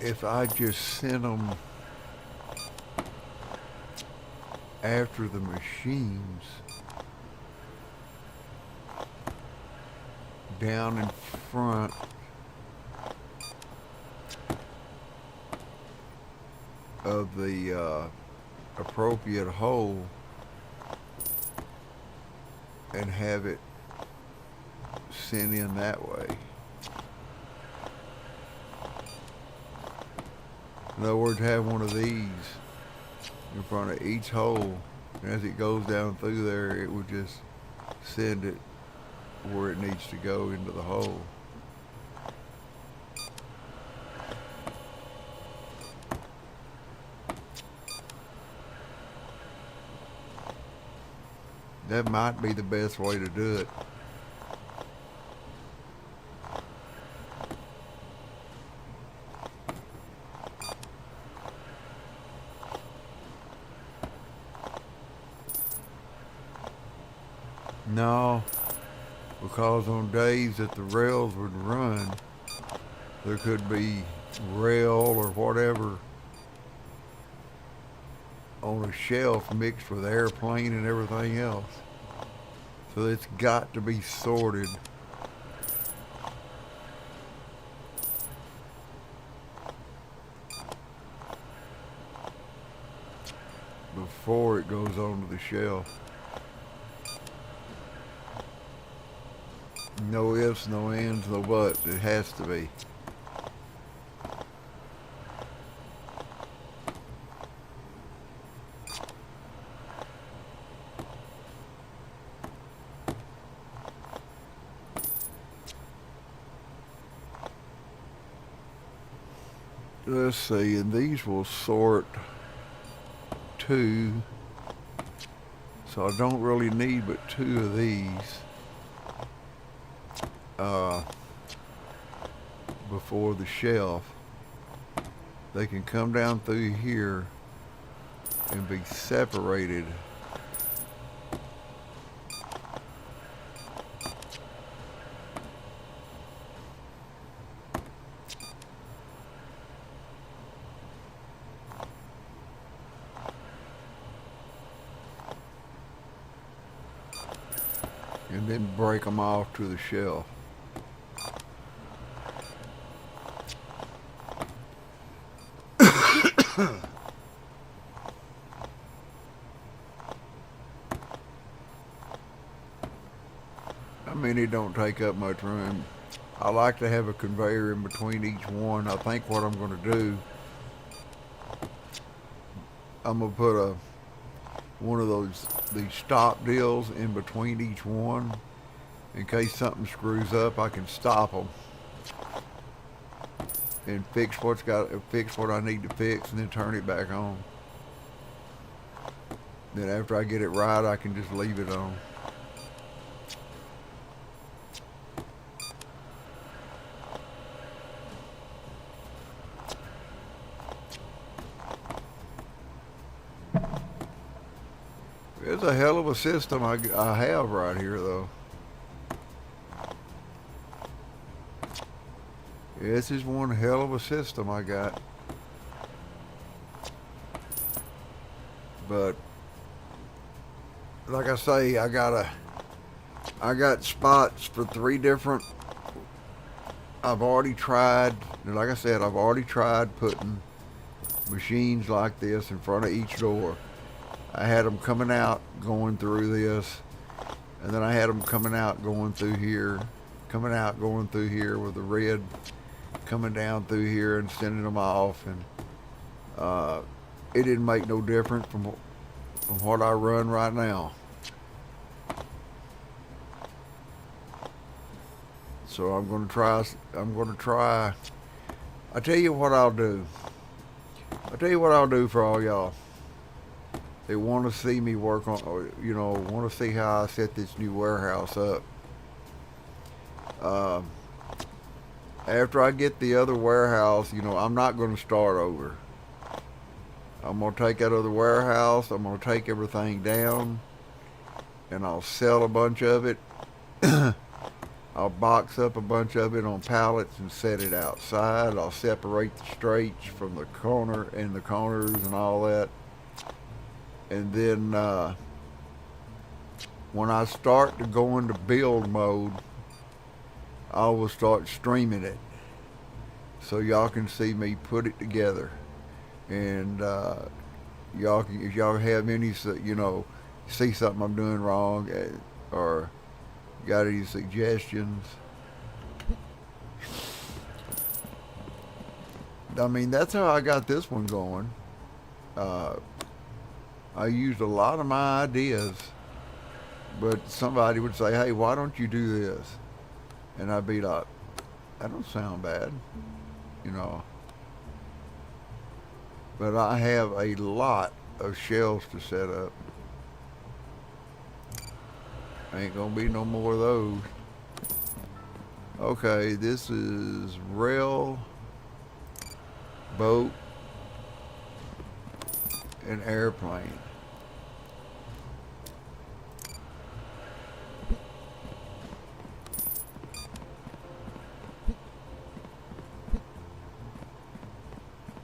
if I just sent them after the machines down in front of the appropriate hole and have it sent in that way. In other words, have one of these in front of each hole, and as it goes down through there, it would just send it where it needs to go into the hole. That might be the best way to do it. No, because on days that the rails would run, there could be rail or whatever on a shelf mixed with airplane and everything else. So it's got to be sorted before it goes onto the shelf. No ifs, no ands, no buts. It has to be. Let's see, and these will sort 2. So I don't really need but 2 of these. Before the shelf, they can come down through here and be separated. And then break them off to the shelf. I mean, it don't take up much room. I like to have a conveyor in between each one. I think what I'm going to do, I'm going to put one of these stop deals in between each one. In case something screws up, I can stop them and fix what I need to fix, and then turn it back on. Then after I get it right, I can just leave it on. It's a hell of a system I have right here, though. This is one hell of a system I got. But like I say, I got spots for 3 different. I've already tried, like I said, I've already tried putting machines like this in front of each door. I had them coming out, going through this, and then I had them coming out, going through here, coming out, going through here with the red coming down through here and sending them off, and it didn't make no difference from what I run right now. So I'm going to try. I tell you what I'll do. For all y'all that want to see me work on, or, want to see how I set this new warehouse up. After I get the other warehouse, I'm not going to start over. I'm going to take that other warehouse, I'm going to take everything down, and I'll sell a bunch of it. I'll box up a bunch of it on pallets and set it outside. I'll separate the straights from the corners and all that. And then when I start to go into build mode, I will start streaming it so y'all can see me put it together. And y'all can, if y'all have any, see something I'm doing wrong, or got any suggestions. I mean, that's how I got this one going. Uh, I used a lot of my ideas, but somebody would say, "Hey, why don't you do this?" And I'd be like, "That don't sound bad," you know. But I have a lot of shelves to set up. Ain't gonna be no more of those. Okay, this is rail, boat, and airplane.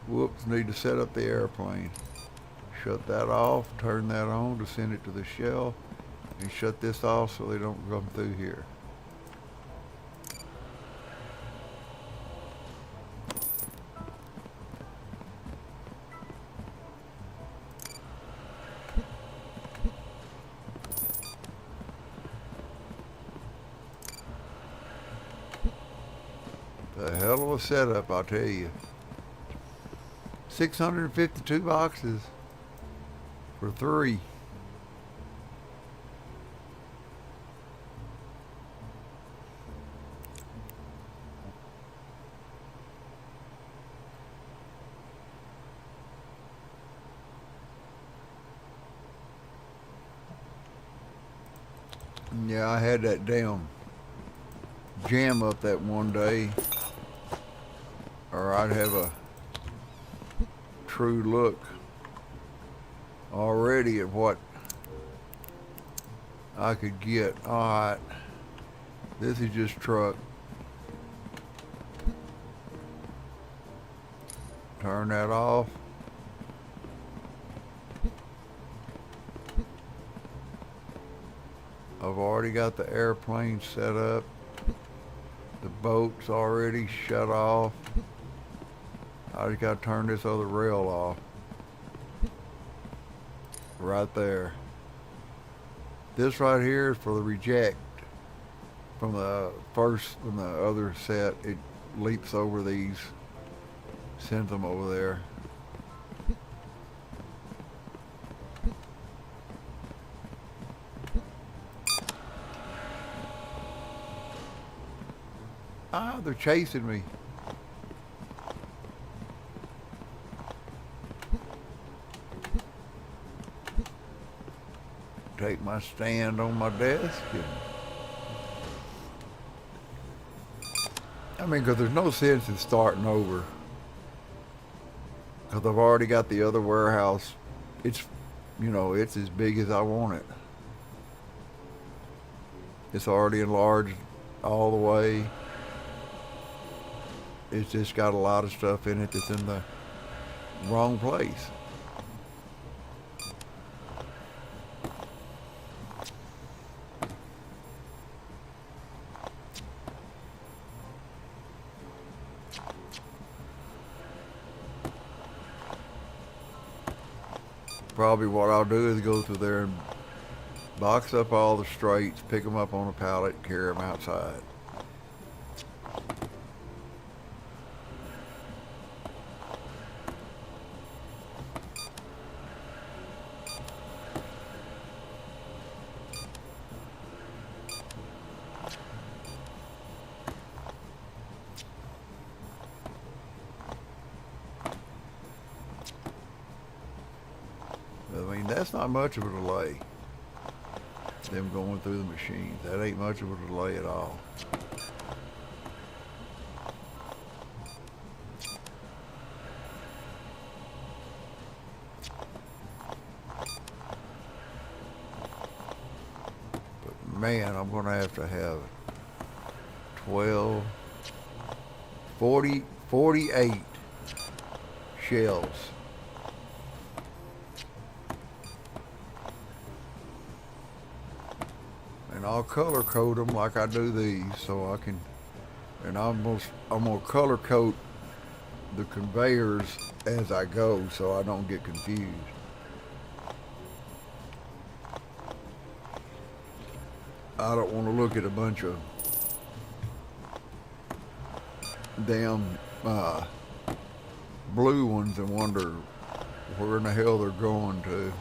Whoops, need to set up the airplane. Shut that off, turn that on to send it to the shelf, and shut this off so they don't come through here. The hell of a setup, I'll tell you. 652 boxes for 3. Yeah, I had that damn jam up that one day, or I'd have a true look already at what I could get. Alright, this is just truck. Turn that off. I've already got the airplane set up. The boat's already shut off. I just got to turn this other rail off. Right there. This right here is for the reject. From the other set, it leaps over these, sends them over there. Ah, they're chasing me. Take my stand on my desk. Because there's no sense in starting over. Because I've already got the other warehouse. It's as big as I want it. It's already enlarged all the way. It's just got a lot of stuff in it that's in the wrong place. Probably what I'll do is go through there and box up all the straights, pick them up on a pallet, and carry them outside. That's not much of a delay. Them going through the machines. That ain't much of a delay at all. But man, I'm going to have 12, 40, 48 shells. And I'll color code them like I do these so I can And I'm gonna color code the conveyors as I go so I don't get confused. I don't want to look at a bunch of damn blue ones and wonder where in the hell they're going to.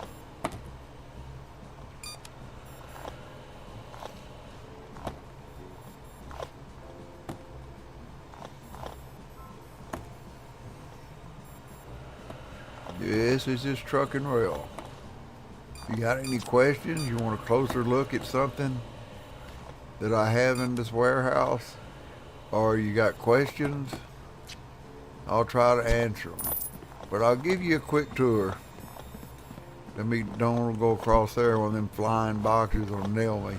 This is just truck and rail. You got any questions? You want a closer look at something that I have in this warehouse? Or you got questions? I'll try to answer them. But I'll give you a quick tour. Don't go across there when them flying boxes will nail me.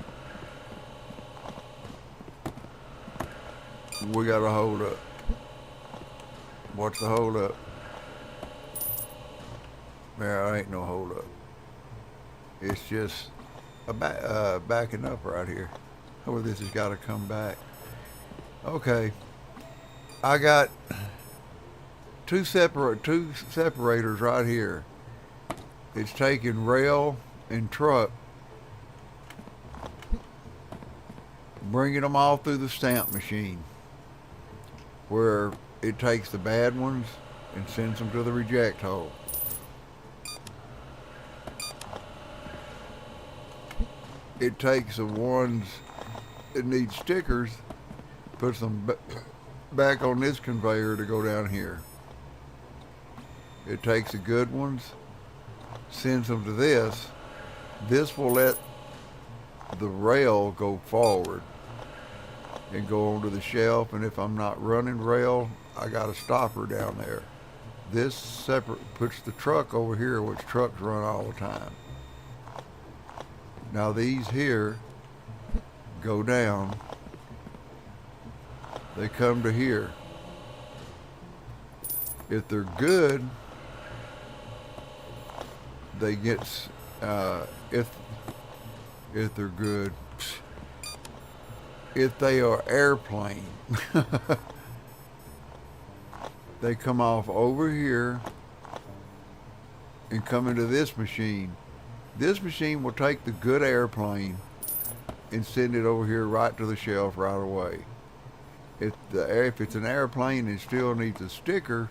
We got a hold up. What's the hold up? There ain't no hold up. It's just backing up right here. Oh, this has got to come back. Okay. I got two separators right here. It's taking rail and truck, bringing them all through the stamp machine, where it takes the bad ones and sends them to the reject hole. It takes the ones that need stickers, puts them back on this conveyor to go down here. It takes the good ones, sends them to this. This will let the rail go forward and go onto the shelf, and if I'm not running rail, I got a stopper down there. This separate puts the truck over here, which trucks run all the time. Now these here go down, they come to here. If they're good, they get, if they're good, if they are airplane, they come off over here and come into this machine. This machine will take the good airplane and send it over here right to the shelf right away. If it's an airplane and still needs a sticker,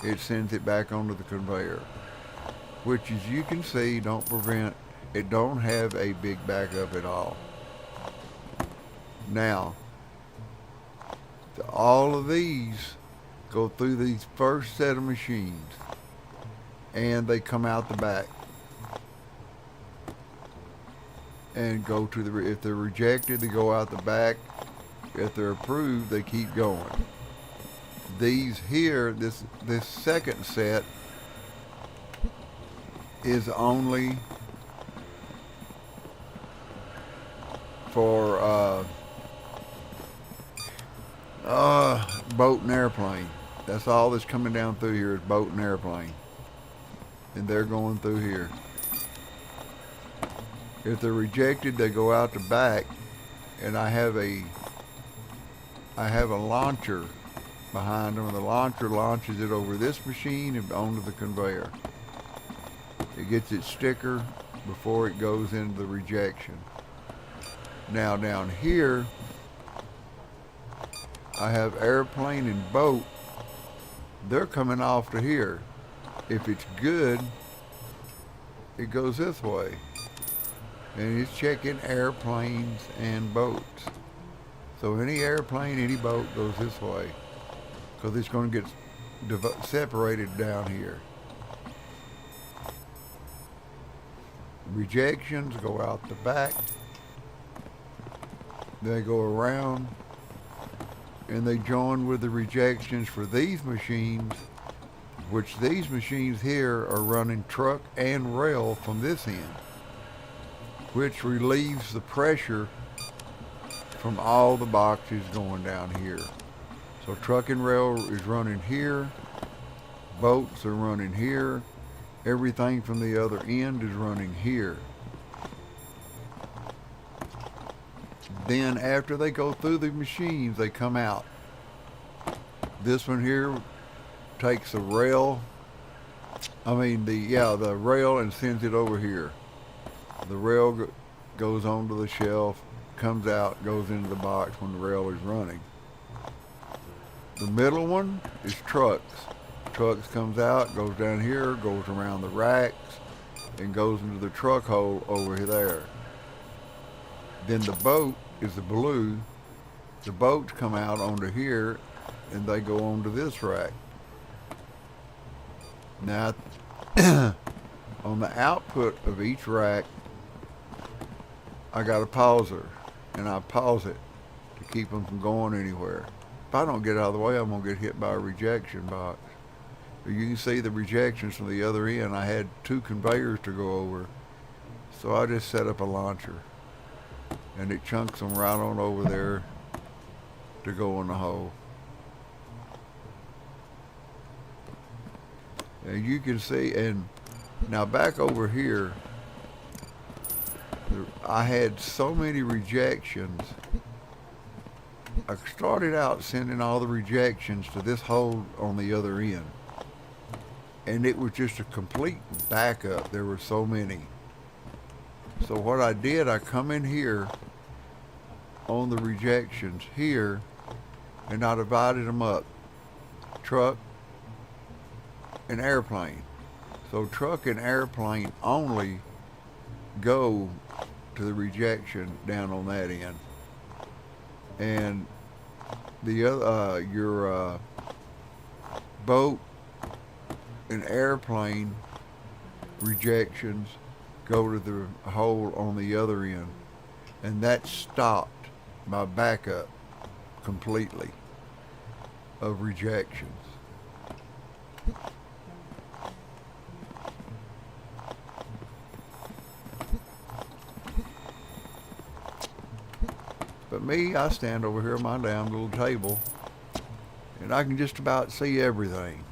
it sends it back onto the conveyor, which, as you can see, it don't have a big backup at all. Now, all of these go through these first set of machines, and they come out the back and go to if they're rejected, they go out the back. If they're approved, they keep going. These here, this second set is only for boat and airplane. That's all that's coming down through here is boat and airplane, and they're going through here. If they're rejected, they go out the back, and I have a launcher behind them, and the launcher launches it over this machine and onto the conveyor. It gets its sticker before it goes into the rejection. Now down here, I have airplane and boat. They're coming off to here. If it's good, it goes this way. And it's checking airplanes and boats. So any airplane, any boat goes this way, because it's going to get separated down here. Rejections go out the back. They go around, and they join with the rejections for these machines, which these machines here are running truck and rail from this end, which relieves the pressure from all the boxes going down here. So truck and rail is running here, boats are running here, everything from the other end is running here. Then after they go through the machines, they come out. This one here takes the rail. The rail and sends it over here. The rail goes onto the shelf, comes out, goes into the box when the rail is running. The middle one is trucks. Trucks comes out, goes down here, goes around the racks, and goes into the truck hole over there. Then the boat is the blue. The boats come out onto here, and they go onto this rack. Now, on the output of each rack, I got a pauser, and I pause it to keep them from going anywhere. If I don't get out of the way, I'm going to get hit by a rejection box. But you can see the rejections from the other end. I had 2 conveyors to go over, so I just set up a launcher, and it chunks them right on over there to go in the hole. And you can see, and now back over here, I had so many rejections. I started out sending all the rejections to this hole on the other end. And it was just a complete backup. There were so many. So what I did, I come in here on the rejections here, and I divided them up. Truck and airplane. So truck and airplane only go to the rejection down on that end. And the other, your boat and airplane rejections go to the hole on the other end. And that stopped my backup completely of rejections. But me, I stand over here at my damn little table, and I can just about see everything.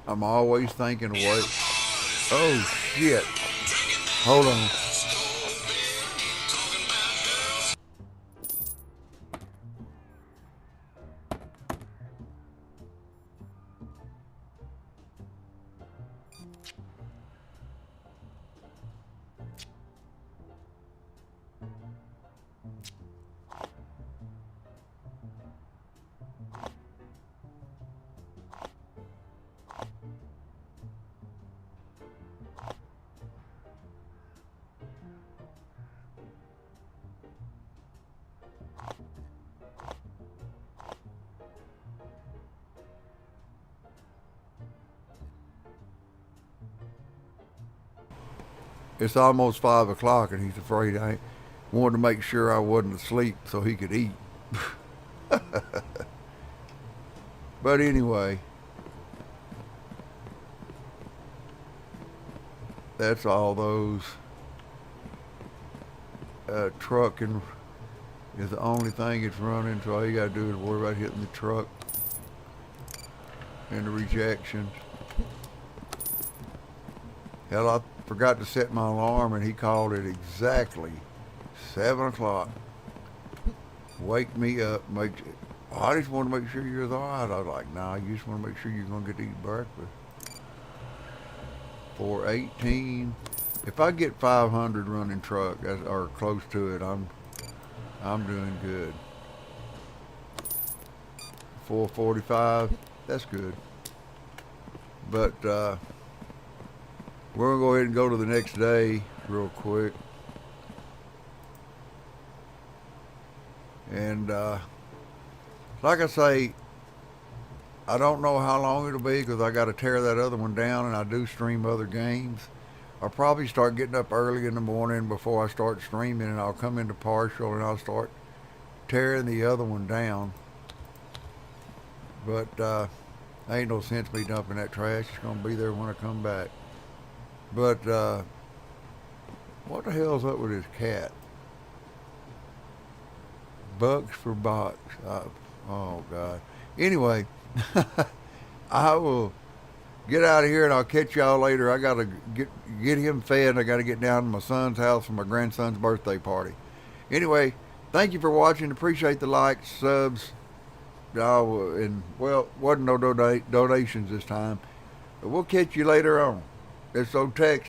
I'm always thinking, wait, oh shit, hold on. It's almost 5 o'clock, and he's afraid I wanted to make sure I wasn't asleep so he could eat. But anyway, that's all those. Trucking is the only thing it's running, so all you gotta do is worry about hitting the truck and the rejections. Hell, I forgot to set my alarm, and he called it exactly 7 o'clock. Wake me up, I just want to make sure you're all right. I was like, nah, you just want to make sure you're going to get to eat breakfast. 418. If I get 500 running truck, or close to it, I'm doing good. 445, that's good. But we're going to go ahead and go to the next day real quick. And like I say, I don't know how long it'll be because I got to tear that other one down, and I do stream other games. I'll probably start getting up early in the morning before I start streaming, and I'll come into Parcel and I'll start tearing the other one down. But ain't no sense me dumping that trash. It's going to be there when I come back. But what the hell's up with this cat? Bucks for box. Oh God. Anyway, I will get out of here, and I'll catch y'all later. I gotta get him fed. I gotta get down to my son's house for my grandson's birthday party. Anyway, thank you for watching. Appreciate the likes, subs, and well, wasn't no donations this time. But we'll catch you later on. It's so text.